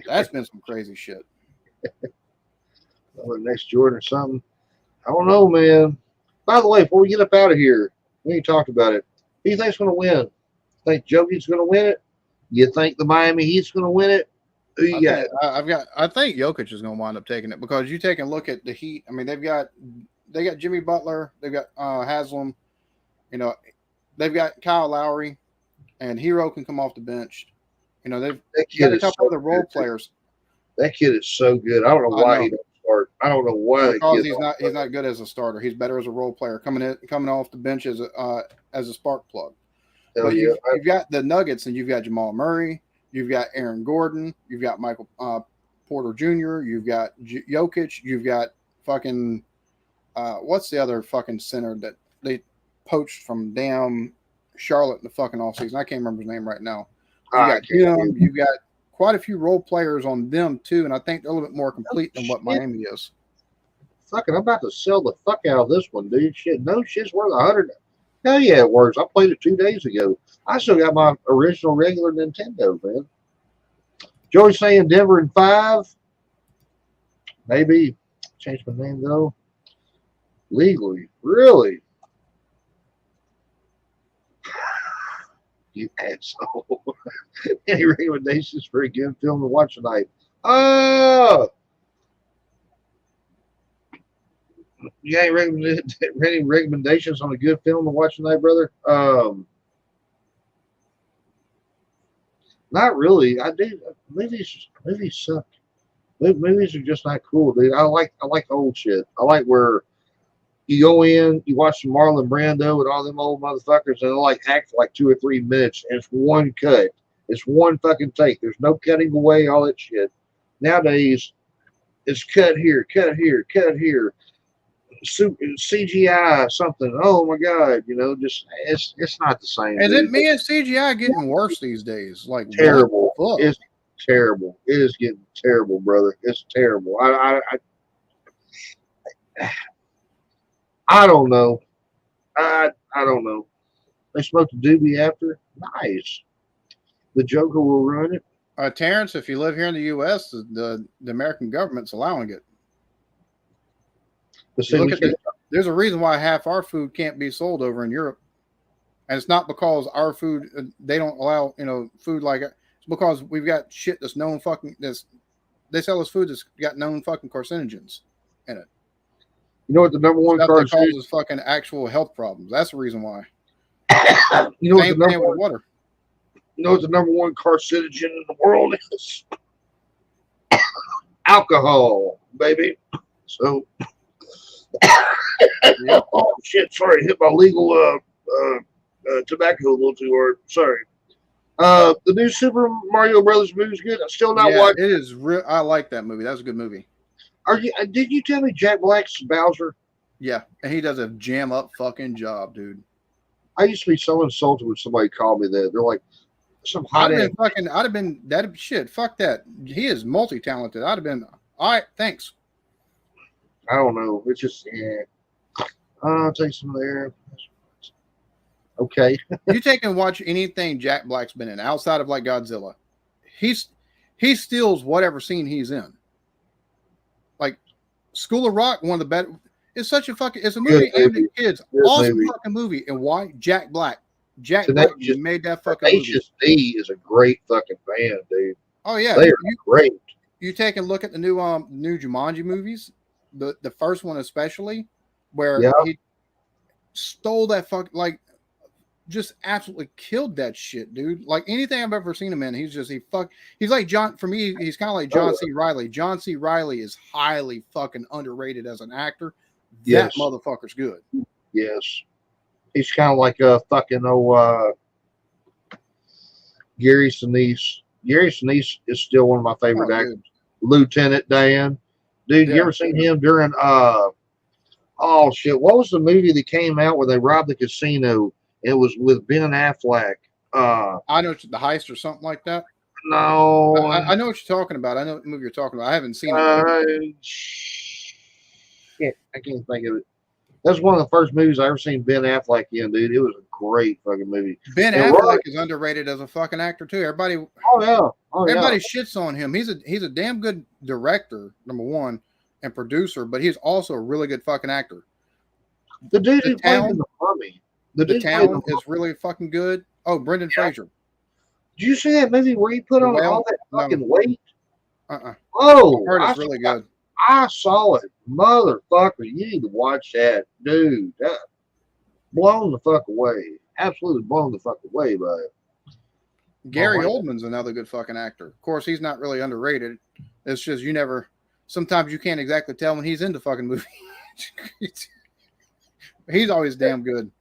That's been some crazy shit. Next Jordan or something. I don't know, man. By the way, before we get up out of here, we ain't talked about it. Who you think's going to win? Think Jokic's going to win it? You think the Miami Heat's going to win it? Who you got? I think Jokic is going to wind up taking it because you take a look at the Heat. I mean, they got Jimmy Butler, they've got Haslam, you know, they've got Kyle Lowry, and Hero can come off the bench. You know, they've got a couple other role players. That kid is so good. I don't know why he don't start. I don't know why. Because he's not good as a starter. He's better as a role player, coming off the bench as a spark plug. But you've got the Nuggets, and you've got Jamal Murray, you've got Aaron Gordon, you've got Michael Porter Jr., you've got Jokic, you've got fucking what's the other fucking center that they poached from damn Charlotte in the fucking offseason? I can't remember his name right now. You've got quite a few role players on them too, and I think they're a little bit more complete than what Miami is. Fucking, I'm about to sell the fuck out of this one, dude. Shit, no shit's worth $100. Hell yeah, it works. I played it 2 days ago. I still got my original regular Nintendo, man. Joey's saying Denver in 5. Maybe. Change my name though. Legally. Really? You asshole. Any recommendations for a good film to watch tonight? Oh! You ain't any recommendations on a good film to watch tonight, brother? Not really. I do. Movies suck. Movies are just not cool, dude. I like old shit. I like where you go in, you watch some Marlon Brando and all them old motherfuckers, and they'll like act for like 2 or 3 minutes, and it's one cut. It's one fucking take. There's no cutting away, all that shit. Nowadays, it's cut here, cut here, cut here. CGI something. Oh my god, you know, just it's not the same. Is it me and CGI getting worse these days? Like terrible. It's terrible. It is getting terrible, brother. It's terrible. I don't know. I don't know. They smoked a doobie after. Nice. The Joker will run it. Terrence, if you live here in the U.S., the American government's allowing it. There's a reason why half our food can't be sold over in Europe, and it's not because our food they don't allow food like it. It's because we've got shit that's known fucking they sell us food that's got known fucking carcinogens in it. You know what the number one that causes fucking actual health problems. That's the reason why. You know what the number one carcinogen in the world is? Alcohol, baby. So. Oh shit! Sorry, hit my legal tobacco a little too hard. Sorry. The new Super Mario Brothers movie is good. I'm still not watching. It is real. I like that movie. That was a good movie. Did you tell me Jack Black's Bowser? Yeah, and he does a jam up fucking job, dude. I used to be so insulted when somebody called me that. They're like, some hot ass. I'd have been that shit. Fuck that. He is multi talented. I'd have been all right. Thanks. I don't know. It's just I'll take some there. Okay. You take and watch anything Jack Black's been in outside of like Godzilla. He steals whatever scene he's in. Like School of Rock, one of the better. It's such a fucking. It's a movie aimed at kids. Awesome fucking movie. And why Jack Black? Jack Black made that fucking movie. HSD is a great fucking band, dude. Oh yeah, they're great. You take a look at the new Jumanji movies. The first one especially, where he stole that just absolutely killed that shit, dude. Like anything I've ever seen him in, he's like John. For me, he's kind of like John C. Reilly. John C. Reilly is highly fucking underrated as an actor. That motherfucker's good. Yes, he's kind of like a fucking Gary Sinise. Gary Sinise is still one of my favorite actors. Lieutenant Dan. Dude, you ever seen him during oh shit, what was the movie that came out where they robbed the casino? It was with Ben Affleck. I know the Heist or something like that. No. I know what you're talking about. I know what movie you're talking about. I haven't seen it. Shit, I can't think of it. That's one of the first movies I ever seen Ben Affleck in, dude. It was a great fucking movie. Ben Affleck is underrated as a fucking actor too. Everybody shits on him. He's a damn good director, number one, and producer, but he's also a really good fucking actor. The dude The who played Town- in the Mummy. The Town is really fucking good. Oh, Brendan Fraser. Did you see that movie where he put The on Whale? all that No. fucking weight? I Oh, heard it's really good. I saw it, motherfucker. You need to watch that, dude. That blown the fuck away. Absolutely blown the fuck away by it. Gary Oh, Oldman's another good fucking actor. Of course, he's not really underrated. It's just you never. Sometimes you can't exactly tell when he's in the fucking movie. He's always damn good.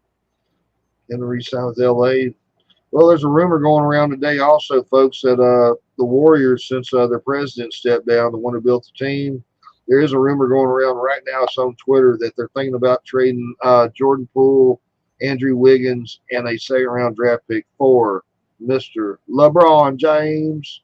In the re-sign with LA. Well, there's a rumor going around today also, folks, that the Warriors, since their president stepped down, the one who built the team, there is a rumor going around right now. It's on Twitter that they're thinking about trading Jordan Poole, Andrew Wiggins, and a second-round draft pick for Mr. LeBron James.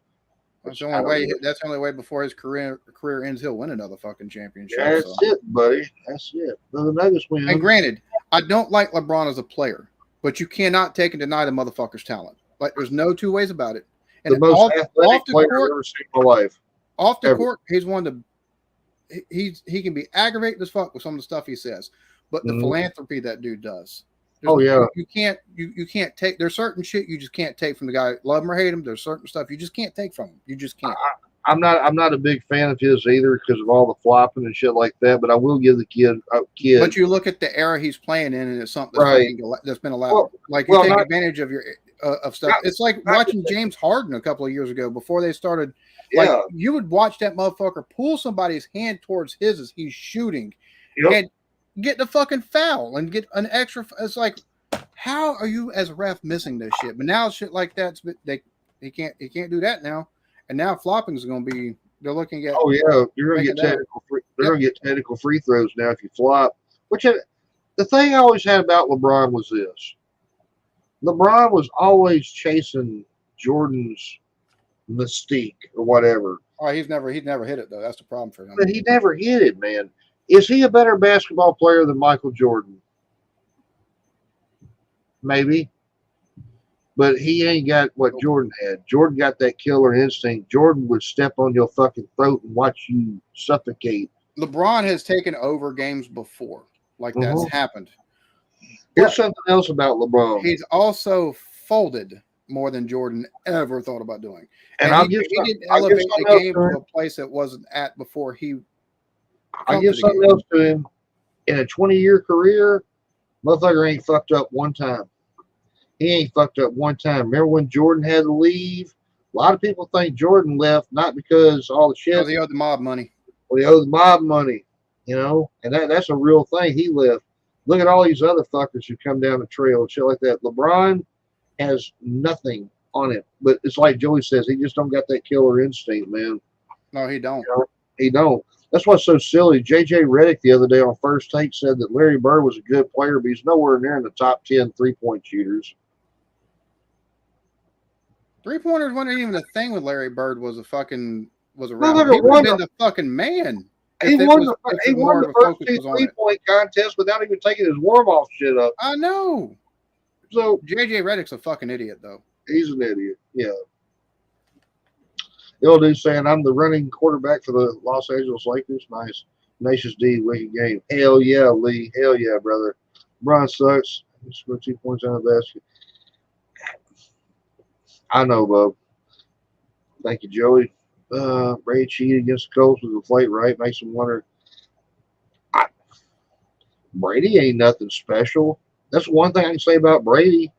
That's the only way. That's the only way before his career ends. He'll win another fucking championship. That's it, buddy. That's it. The Nuggets win. And granted, I don't like LeBron as a player, but you cannot take and deny the motherfucker's talent. Like there's no two ways about it. And the most athletic player court, I've ever seen in my life. Off the court, he's one of the. He can be aggravating as fuck with some of the stuff he says, but the philanthropy that dude does. You can't take. There's certain shit you just can't take from the guy. Love him or hate him. There's certain stuff you just can't take from him. You just can't. I'm not a big fan of his either because of all the flopping and shit like that. But I will give the kid a kid. But you look at the era he's playing in, and it's something that's been allowed. Well, you take advantage of your of stuff. It's like watching James Harden a couple of years ago before they started. Like you would watch that motherfucker pull somebody's hand towards his as he's shooting, and get the fucking foul and get an extra. It's like, how are you as a ref missing this shit? But now shit like that's he can't do that now. And now flopping is going to be. They're looking at. Oh yeah, you're going to get technical. They're going to get technical free throws now if you flop. Which the thing I always had about LeBron was this: LeBron was always chasing Jordan's mystique or whatever. Oh, he'd never hit it though. That's the problem for him. But he never hit it, man. Is he a better basketball player than Michael Jordan? Maybe. But he ain't got what Jordan had. Jordan got that killer instinct. Jordan would step on your fucking throat and watch you suffocate. LeBron has taken over games before. Like that's happened. Here's something else about LeBron. He's also folded more than Jordan ever thought about doing. And he didn't elevate the game to a place it wasn't at before he. I'll give something else to him. In a 20-year career, motherfucker ain't fucked up one time. He ain't fucked up one time. Remember when Jordan had to leave? A lot of people think Jordan left not because all the shit. Because he owed the mob money. Well, he owed the mob money, and that's a real thing. He left. Look at all these other fuckers who come down the trail and shit like that. LeBron has nothing on it, but it's like Joey says, he just don't got that killer instinct, man. No, he don't. He don't. That's what's so silly. J.J. Redick the other day on First Take said that Larry Bird was a good player, but he's nowhere near in the top 10 3-point shooters. Three-pointers wasn't even a thing when Larry Bird was around. No, He would have been the fucking man. He won the first two three-point contests without even taking his warm-off shit up. I know. So J.J. Redick's a fucking idiot, though. He's an idiot, yeah. The old dude saying, I'm the running quarterback for the Los Angeles Lakers. Nice. Nations D, wicked game. Hell yeah, Lee. Hell yeah, brother. LeBron sucks. He scored 2 points on the basket. I know, Bub. Thank you, Joey. Brady cheated against the Colts with a plate right. Makes him wonder. Brady ain't nothing special. That's one thing I can say about Brady.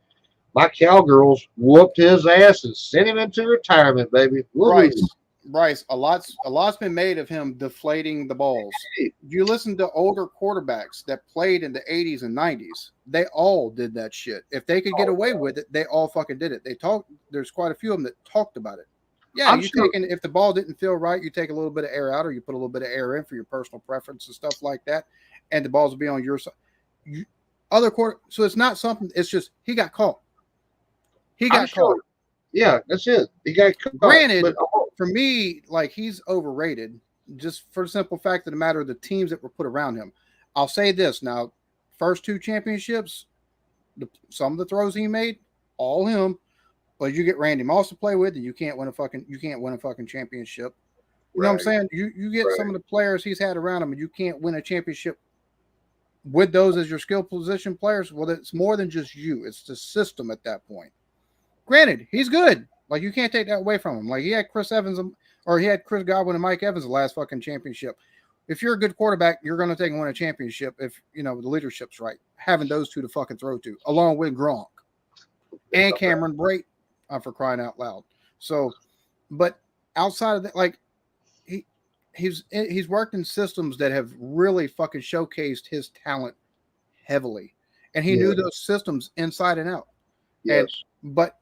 My Cowgirls whooped his ass and sent him into retirement, baby. Bryce, a lot's been made of him deflating the balls. If you listen to older quarterbacks that played in the 80s and 90s, they all did that shit. If they could get away with it, they all fucking did it. There's quite a few of them that talked about it. Yeah, if the ball didn't feel right, you take a little bit of air out or you put a little bit of air in for your personal preference and stuff like that, and the balls will be on your side. So it's not something, it's just he got caught. He got caught. Yeah, that's it. He got caught. Granted, for me, like he's overrated just for the simple fact of the matter of the teams that were put around him. I'll say this now: first two championships, some of the throws he made, all him. But you get Randy Moss to play with, and you can't win a fucking championship. You know what I'm saying? You get some of the players he's had around him, and you can't win a championship with those as your skill position players. Well, it's more than just you; it's the system at that point. Granted, he's good. Like, you can't take that away from him. Like, he had Chris Evans, or he had Chris Godwin and Mike Evans the last fucking championship. If you're a good quarterback, you're going to take and win a championship if, you know, the leadership's right. Having those two to fucking throw to, along with Gronk and Cameron Brate, for crying out loud. So, but outside of that, like, he's worked in systems that have really fucking showcased his talent heavily. And he knew those systems inside and out. Yes. But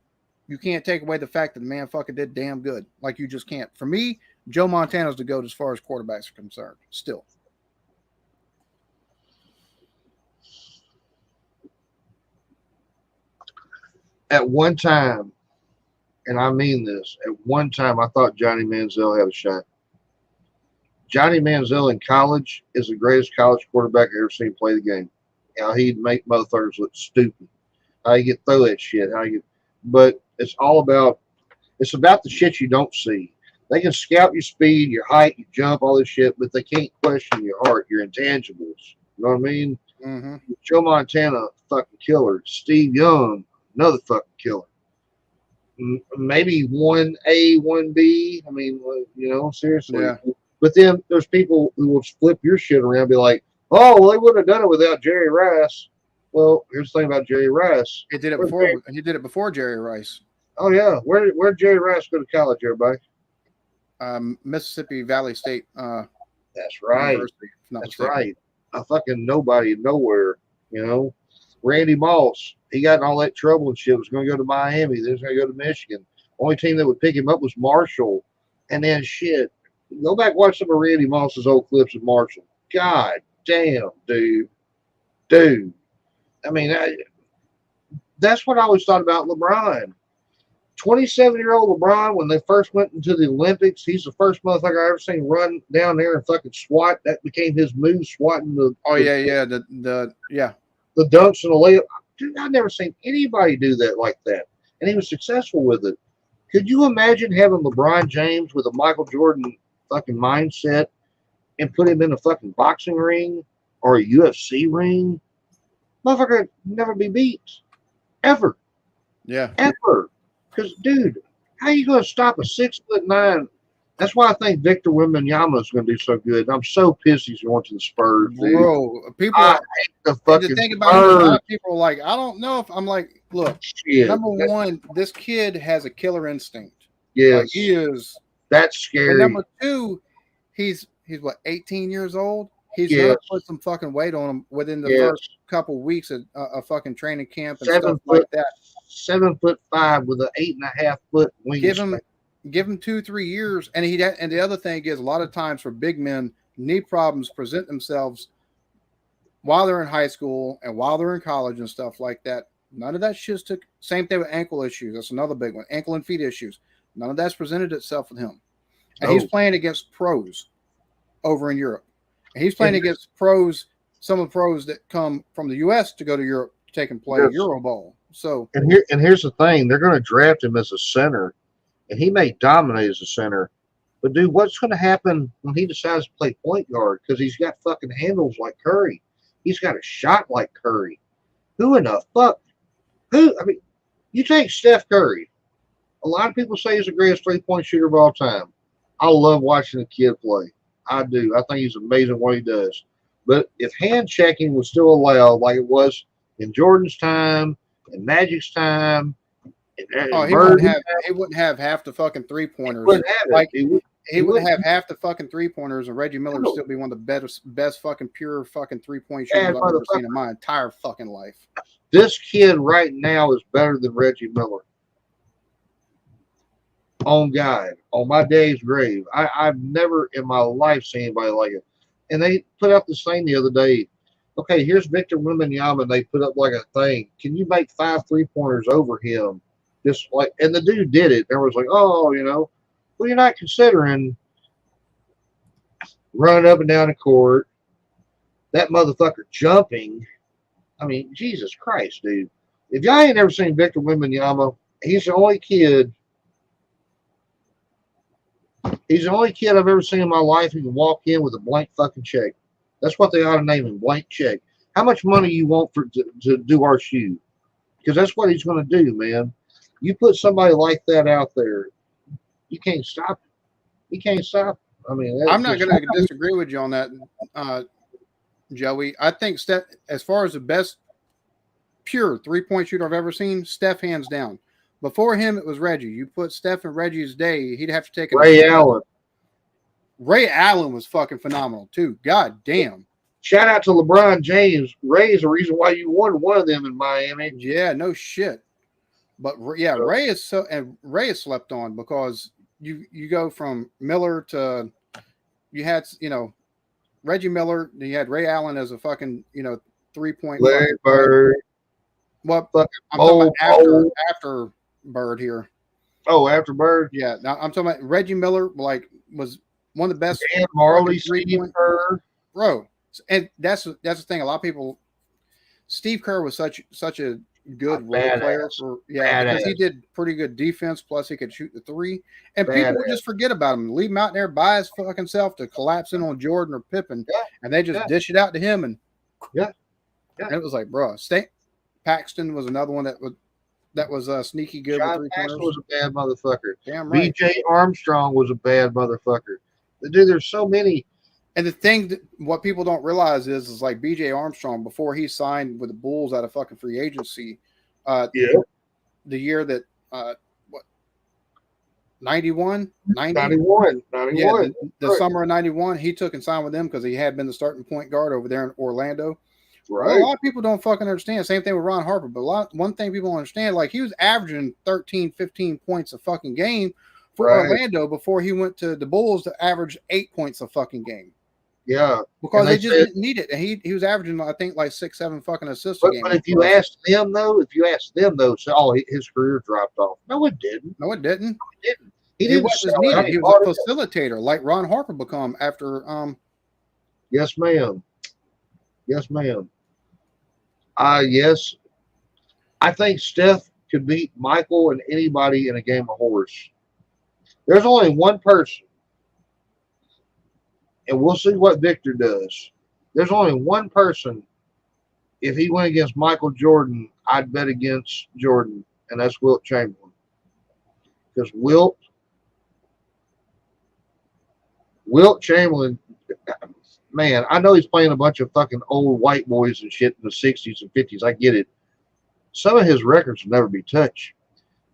you can't take away the fact that the man fucking did damn good. Like, you just can't. For me, Joe Montana's the GOAT as far as quarterbacks are concerned. Still. At one time, and I mean this, at one time I thought Johnny Manziel had a shot. Johnny Manziel in college is the greatest college quarterback I've ever seen play the game. How he'd make motherfuckers look stupid. How you get through that shit. But it's about the shit you don't see. They can scout your speed, your height, your jump, all this shit, but they can't question your heart, your intangibles. You know what I mean? Mm-hmm. Joe Montana, fucking killer. Steve Young, another fucking killer. Maybe 1A, 1B. I mean, you know, seriously. Yeah. But then there's people who will flip your shit around and be like, oh, well, they wouldn't have done it without Jerry Rice. Well, here's the thing about Jerry Rice. He did it before. He did it before Jerry Rice. Oh yeah, where did Jerry Rice go to college, everybody? Mississippi Valley State. That's right. That's right. A fucking nobody nowhere. You know, Randy Moss. He got in all that trouble and shit. Was going to go to Miami. Then was going to go to Michigan. Only team that would pick him up was Marshall. And then shit. Go back and watch some of Randy Moss's old clips of Marshall. God damn, dude. I mean, that's what I always thought about LeBron. 27-year-old LeBron, when they first went into the Olympics, he's the first motherfucker I ever seen run down there and fucking swat. That became his move, swatting the. Oh yeah. The dunks and the layup. Dude, I've never seen anybody do that like that, and he was successful with it. Could you imagine having LeBron James with a Michael Jordan fucking mindset and put him in a fucking boxing ring or a UFC ring? Motherfucker would never be beat. Ever. Yeah. Ever. Because, dude, how you going to stop a 6'9"? That's why I think Victor Wembanyama is going to do so good. I'm so pissed he's going to the Spurs, dude. Bro, people I hate the fucking think about it, a lot of people are like, I don't know if I'm like, look, shit. Number one, this kid has a killer instinct. Yes. Like, he is. That's scary. And number two, he's what, 18 years old? He's going to put some fucking weight on him within the first couple of weeks of fucking training camp and stuff like that. 7'5" with an 8.5 foot wingspan. Give him 2-3 years, and and the other thing is, a lot of times for big men, knee problems present themselves while they're in high school and while they're in college and stuff like that. None of that shit's took. Same thing with ankle issues. That's another big one. Ankle and feet issues. None of that's presented itself with him, and he's playing against pros over in Europe. And he's playing against pros, some of the pros that come from the U.S. to go to Europe to take and play Euro Bowl. So and here's the thing: they're going to draft him as a center, and he may dominate as a center. But dude, what's going to happen when he decides to play point guard? Because he's got fucking handles like Curry. He's got a shot like Curry. Who in the fuck? I mean, you take Steph Curry. A lot of people say he's the greatest three-point shooter of all time. I love watching the kid play. I do. I think he's amazing what he does. But if hand checking was still allowed, like it was in Jordan's time, in Magic's time, he wouldn't have half the fucking three-pointers. He wouldn't have half the fucking three-pointers, and Reggie Miller would still be one of the best fucking pure fucking three-point shooters I've ever seen in my entire fucking life. This kid right now is better than Reggie Miller. On God, on my dad's grave. I've never in my life seen anybody like it. And they put up this thing the other day. Okay, here's Victor Wembanyama, and they put up like a thing. Can you make 5 3-pointers over him? Just like, and the dude did it. Everyone's like, oh, you know, well, you're not considering running up and down the court, that motherfucker jumping. I mean, Jesus Christ, dude. If y'all ain't ever seen Victor Wembanyama, he's the only kid He's the only kid I've ever seen in my life who can walk in with a blank fucking check. That's what they ought to name him, blank check. How much money you want to do our shoe? Because that's what he's going to do, man. You put somebody like that out there, you can't stop it. You can't stop it. I mean, I'm not going to disagree with you on that, Joey. I think Steph, as far as the best pure 3-point shooter I've ever seen, Steph hands down. Before him, it was Reggie. You put Steph in Reggie's day, he'd have to take Ray Allen. Ray Allen was fucking phenomenal too. God damn. Shout out to LeBron James. Ray is the reason why you won one of them in Miami. Yeah, no shit. But yeah, Ray is slept on because you go from Miller to you had Reggie Miller, you had Ray Allen as a fucking 3-point. Larry Bird. What fucking I'm talking about after Bird here. Oh, after Bird. Yeah, now I'm talking about Reggie Miller. Was one of the best. Dan Marley, Steve Kerr, bro, and that's the thing. A lot of people. Steve Kerr was such a good role player because he did pretty good defense. Plus, he could shoot the three, and people would just forget about him, leave him out there by his fucking self to collapse in on Jordan or Pippen, and they just dish it out to him. And and it was like, bro, Paxton was another one that was sneaky good. John with Paxson was a bad motherfucker. Damn right. B.J. Armstrong was a bad motherfucker. Dude, there's so many. And the thing what people don't realize is like B.J. Armstrong, before he signed with the Bulls out of fucking free agency, the year that 91? Yeah, the summer of 91, he took and signed with them because he had been the starting point guard over there in Orlando. Right. Well, a lot of people don't fucking understand. Same thing with Ron Harper. But one thing people don't understand, like he was averaging 13, 15 points a fucking game for Orlando before he went to the Bulls to average 8 points a fucking game. Yeah. Because they just didn't need it. And he was averaging, I think, like 6, 7 fucking assists a game. But if you ask them though, so his career dropped off. No, it didn't. He wasn't needed. He was a facilitator, like Ron Harper become after Yes, ma'am. Yes. I think Steph could beat Michael and anybody in a game of horse. There's only one person, and we'll see what Victor does. There's only one person. If he went against Michael Jordan, I'd bet against Jordan, and that's Wilt Chamberlain. Because Wilt Chamberlain, man, I know he's playing a bunch of fucking old white boys and shit in the 60s and 50s. I get it. Some of his records will never be touched.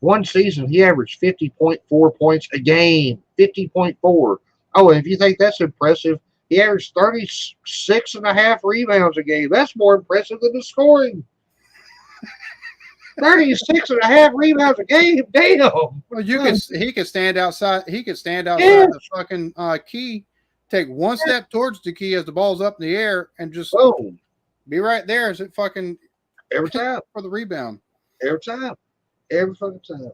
One season, he averaged 50.4 points a game. 50.4. Oh, and if you think that's impressive, he averaged 36.5 rebounds a game. That's more impressive than the scoring. 36.5 rebounds a game. Damn. Well, he could stand outside. He could stand outside the fucking key, take one step towards the key as the ball's up in the air, and just be right there as it fucking every time for the rebound. Every fucking time.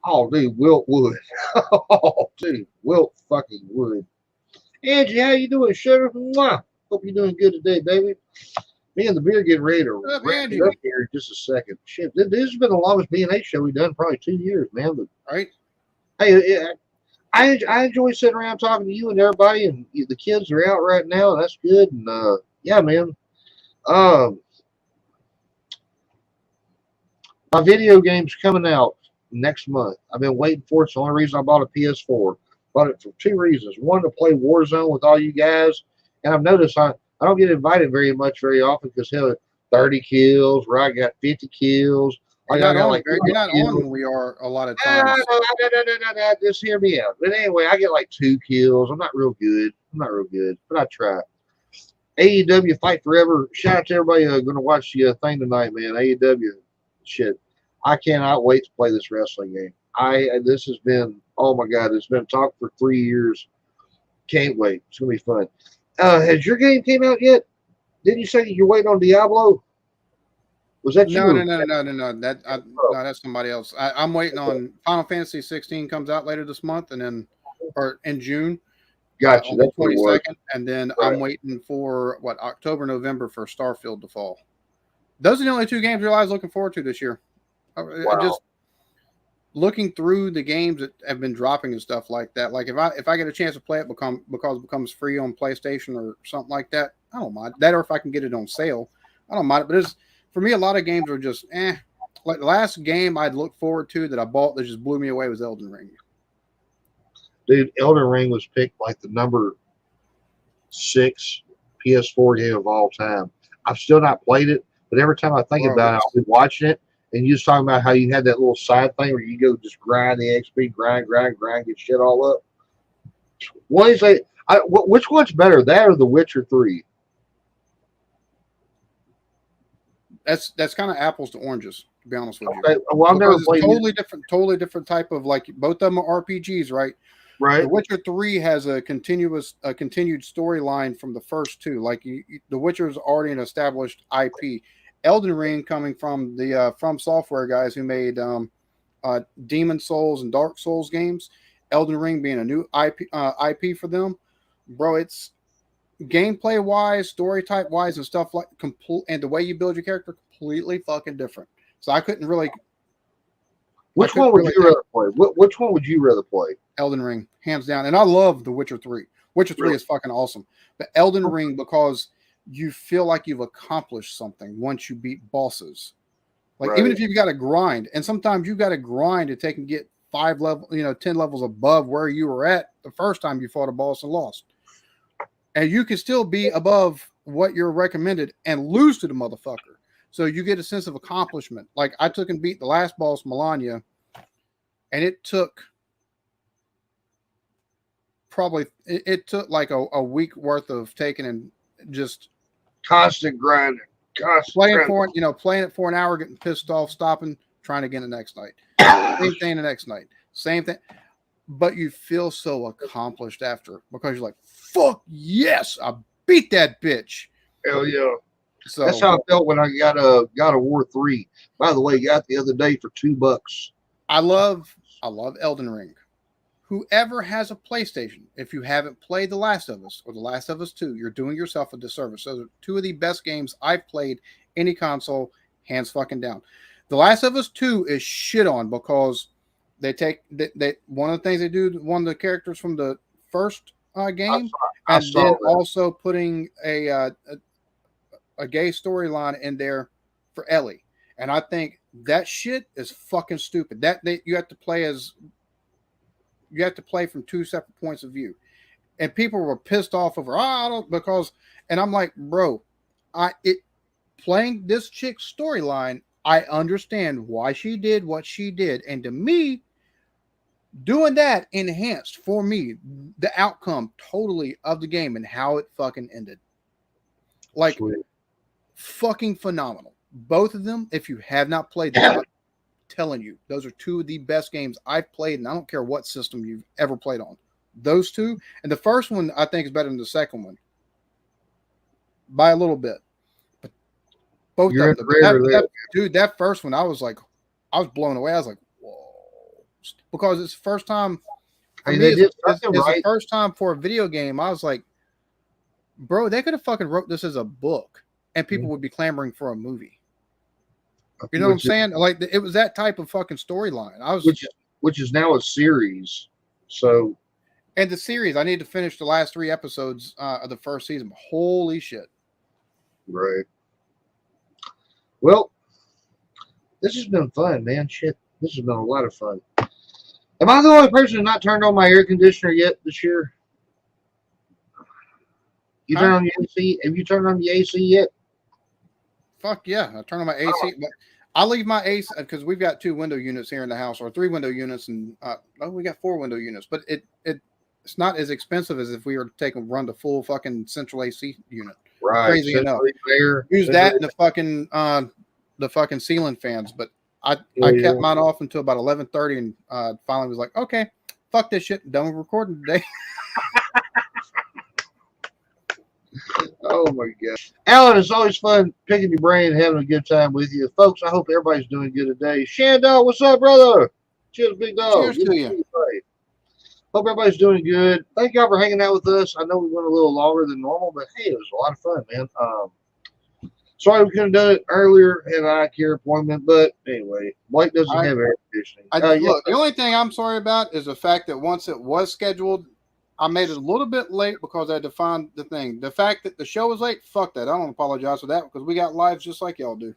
Oh, dude, Wilt would. Oh, dude, Wilt fucking would. Angie, how you doing, sugar? Mwah. Hope you're doing good today, baby. Me and the beer getting ready to wrap it up here in just a second. Shit, this has been the longest B&A show we've done, probably 2 years, man. But right? Hey, I enjoy sitting around talking to you and everybody, and the kids are out right now, and that's good. And yeah, man. My video game's coming out next month. I've been waiting for it. It's the only reason I bought a PS4. Bought it for 2 reasons. One, to play Warzone with all you guys. And I've noticed I don't get invited very often because hell, 30 kills, where I got 50 kills. You're not on when we are a lot of times. No, just hear me out. But anyway, I get like 2 kills. I'm not real good, but I try. AEW Fight Forever. Shout out to everybody going to watch the thing tonight, man. AEW. Shit. I cannot wait to play this wrestling game. This has been, oh my God, it's been talked for 3 years. Can't wait. It's going to be fun. Has your game came out yet? Didn't you say you're waiting on Diablo? Was that you? No. That's somebody else. I'm waiting on Final Fantasy 16 comes out later this month, and then or in June. Gotcha. That's 22nd, and then I'm waiting for October, November for Starfield to fall. Those are the only 2 games I was looking forward to this year. Wow. looking through the games that have been dropping and stuff like that. Like if I get a chance to play it because it becomes free on PlayStation or something like that, I don't mind that. Or if I can get it on sale, I don't mind it. But it's for me, a lot of games are just eh. Like the last game I'd look forward to that I bought that just blew me away was Elden Ring. Dude, Elden Ring was picked like the number 6 PS4 game of all time. I've still not played it, but every time I think about it, I'll be watching it. And you was talking about how you had that little side thing where you go just grind the XP, grind, get shit all up. What is it? Which one's better, that or The Witcher 3? That's kind of apples to oranges, to be honest with you. Okay. Well, I've never played totally different type of, like, both of them are RPGs, right? Right. The Witcher 3 has a continued storyline from the first two. Like The Witcher is already an established IP. Elden Ring, coming from the From Software guys who made Demon Souls and Dark Souls games. Elden Ring being a new IP for them, bro. It's gameplay wise, story type wise, and stuff like and the way you build your character completely fucking different. So I couldn't really. Which one would you rather play? Which one would you rather play? Elden Ring, hands down. And I love The Witcher 3. Witcher 3 is fucking awesome. But Elden Ring, because you feel like you've accomplished something once you beat bosses. Like, even if you've got to grind, and sometimes you've got to grind to take and get 10 levels above where you were at the first time you fought a boss and lost. And you can still be above what you're recommended and lose to the motherfucker. So you get a sense of accomplishment. Like, I took and beat the last boss, Melania, and it took like a week worth of taking and just constant grinding, playing it for an hour, getting pissed off, stopping, trying again the next night. Same thing the next night. Same thing. But you feel so accomplished after, because you're like, fuck yes, I beat that bitch. Hell yeah. So that's how I felt when I got a War 3. By the way, got the other day for $2. I love Elden Ring. Whoever has a PlayStation, if you haven't played The Last of Us or The Last of Us 2, you're doing yourself a disservice. Those are two of the best games I've played any console, hands fucking down. The Last of Us 2 is shit on because they take that one of the things they do, one of the characters from the first game, and then also putting a gay storyline in there for Ellie. And I think that shit is fucking stupid. You have to play from two separate points of view. And people were pissed off over, and I'm like, bro, playing this chick's storyline, I understand why she did what she did. And to me, doing that enhanced for me the outcome totally of the game and how it fucking ended. Like, fucking phenomenal. Both of them, if you have not played them, I'm telling you, those are two of the best games I've played, and I don't care what system you've ever played on. Those two, and the first one I think is better than the second one by a little bit. But both of them, dude, that first one, I was blown away. I was like, whoa, because it's the first time. It's the first time for a video game. I was like, bro, they could have fucking wrote this as a book, and people would be clamoring for a movie. You know what I'm saying? Like, it was that type of fucking storyline. Which is now a series. So, and the series, I need to finish the last 3 episodes of the first season. Holy shit! Right. Well, this has been fun, man. Shit, this has been a lot of fun. Am I the only person who's not turned on my air conditioner yet this year? You turned on the AC? Have you turned on the AC yet? Fuck yeah, I turn on my AC, but I leave my AC because we've got 2 window units here in the house, or 3 window units, and we got 4 window units. But it's not as expensive as if we were to run the full fucking central AC unit. Right, crazy enough. Use that and the fucking ceiling fans. But I kept mine off until about 11:30, and finally was like, okay, fuck this shit, done with recording today. Oh my God, Alan, it's always fun picking your brain and having a good time with you, folks. I hope everybody's doing good today. Shandog, what's up, brother? Cheers, big dog. Cheers to you. Hope everybody's doing good. Thank y'all for hanging out with us. I know we went a little longer than normal, but hey, it was a lot of fun, man. Sorry we couldn't do it earlier. Had an eye care appointment, but anyway, Blake doesn't have air conditioning. Look, the only thing I'm sorry about is the fact that once it was scheduled, I made it a little bit late because I had to find the thing. The fact that the show was late, fuck that. I don't apologize for that because we got lives just like y'all do.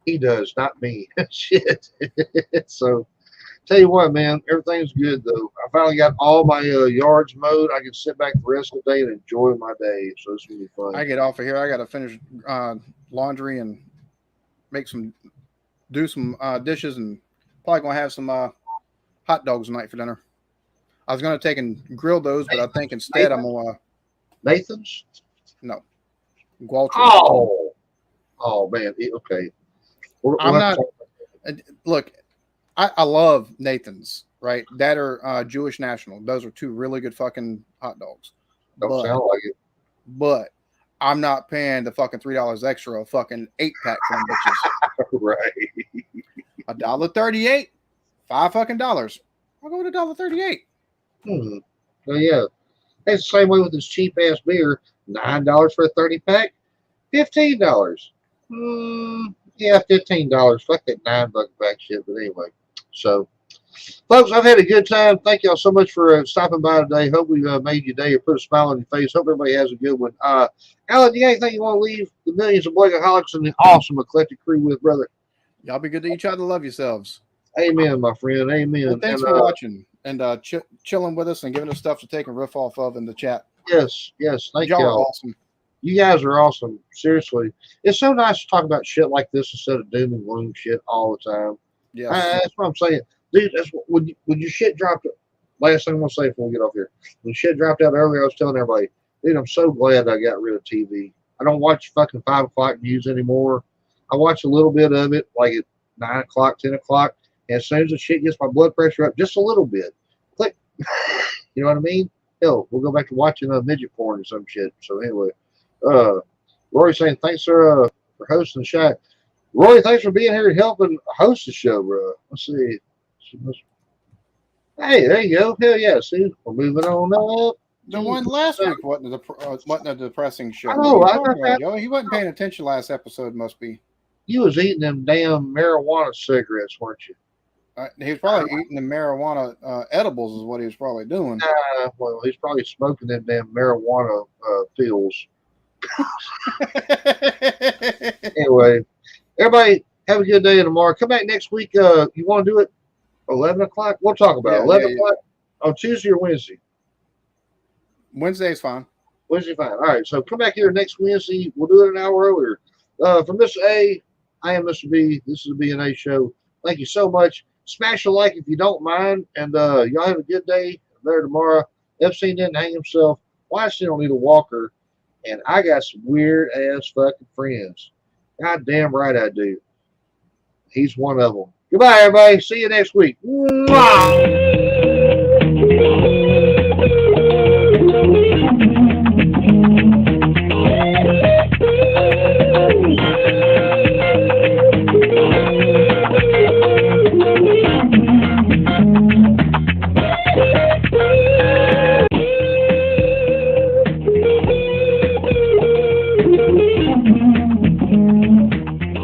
He does, not me. Shit. So, tell you what, man, everything's good though. I finally got all my yards mowed. I can sit back the rest of the day and enjoy my day. So it's gonna be fun. I get off of here. I got to finish laundry and do some dishes, and probably gonna have some hot dogs tonight for dinner. I was gonna take and grill those, but I think instead I'm gonna Nathan's. No, Gualtry. Oh man. Okay. I'm not. Look, I love Nathan's. Right, that are Jewish National. Those are two really good fucking hot dogs. Don't sound like it. But I'm not paying the fucking $3 extra a fucking 8-pack for them bitches. Right. $1.38, $5 I'll go with $1.38. So yeah, it's the same way with this cheap ass beer. $9 for a 30-pack, $15. Yeah, $15. Fuck that $9 pack shit. But anyway, so folks, I've had a good time. Thank y'all so much for stopping by today. Hope we made your day or put a smile on your face. Hope everybody has a good one. Alan, do you have anything you want to leave the millions of Blakeaholics and the awesome eclectic crew with, brother? Y'all be good to each other. Love yourselves. Amen, my friend. Amen. Well, thanks for watching and chilling with us and giving us stuff to take a riff off of in the chat. Yes. Thank y'all. Y'all are awesome. You guys are awesome. Seriously. It's so nice to talk about shit like this instead of doom and gloom shit all the time. Yeah. That's what I'm saying. Dude, when your shit dropped, last thing I'm going to say before we get off here. When shit dropped out earlier, I was telling everybody, dude, I'm so glad I got rid of TV. I don't watch fucking 5 o'clock news anymore. I watch a little bit of it, like at 9 o'clock, 10 o'clock. And as soon as the shit gets my blood pressure up just a little bit, click. You know what I mean? Hell, we'll go back to watching midget porn or some shit. So anyway, Rory saying, thanks for hosting the show. Rory, thanks for being here and helping host the show, bro. Let's see. Hey, there you go. Hell yeah. See, we're moving on up. The one last week wasn't a depressing show. Oh, he wasn't paying attention last episode, must be. You was eating them damn marijuana cigarettes, weren't you? He was probably eating the marijuana edibles is what he was probably doing. Well, he's probably smoking them damn marijuana pills. Anyway, everybody have a good day tomorrow. Come back next week. You want to do it 11 o'clock? We'll talk about it. 11 o'clock on Tuesday or Wednesday? Wednesday's fine. Wednesday, fine. All right, so come back here next Wednesday. We'll do it an hour earlier. From Mr. A, I am Mr. B. This is the B&A show. Thank you so much. Smash a like if you don't mind, and y'all have a good day. There tomorrow. Epstein didn't hang himself. Weinstein don't need a walker, and I got some weird ass fucking friends. God damn right I do. He's one of them. Goodbye, everybody. See you next week. Mwah!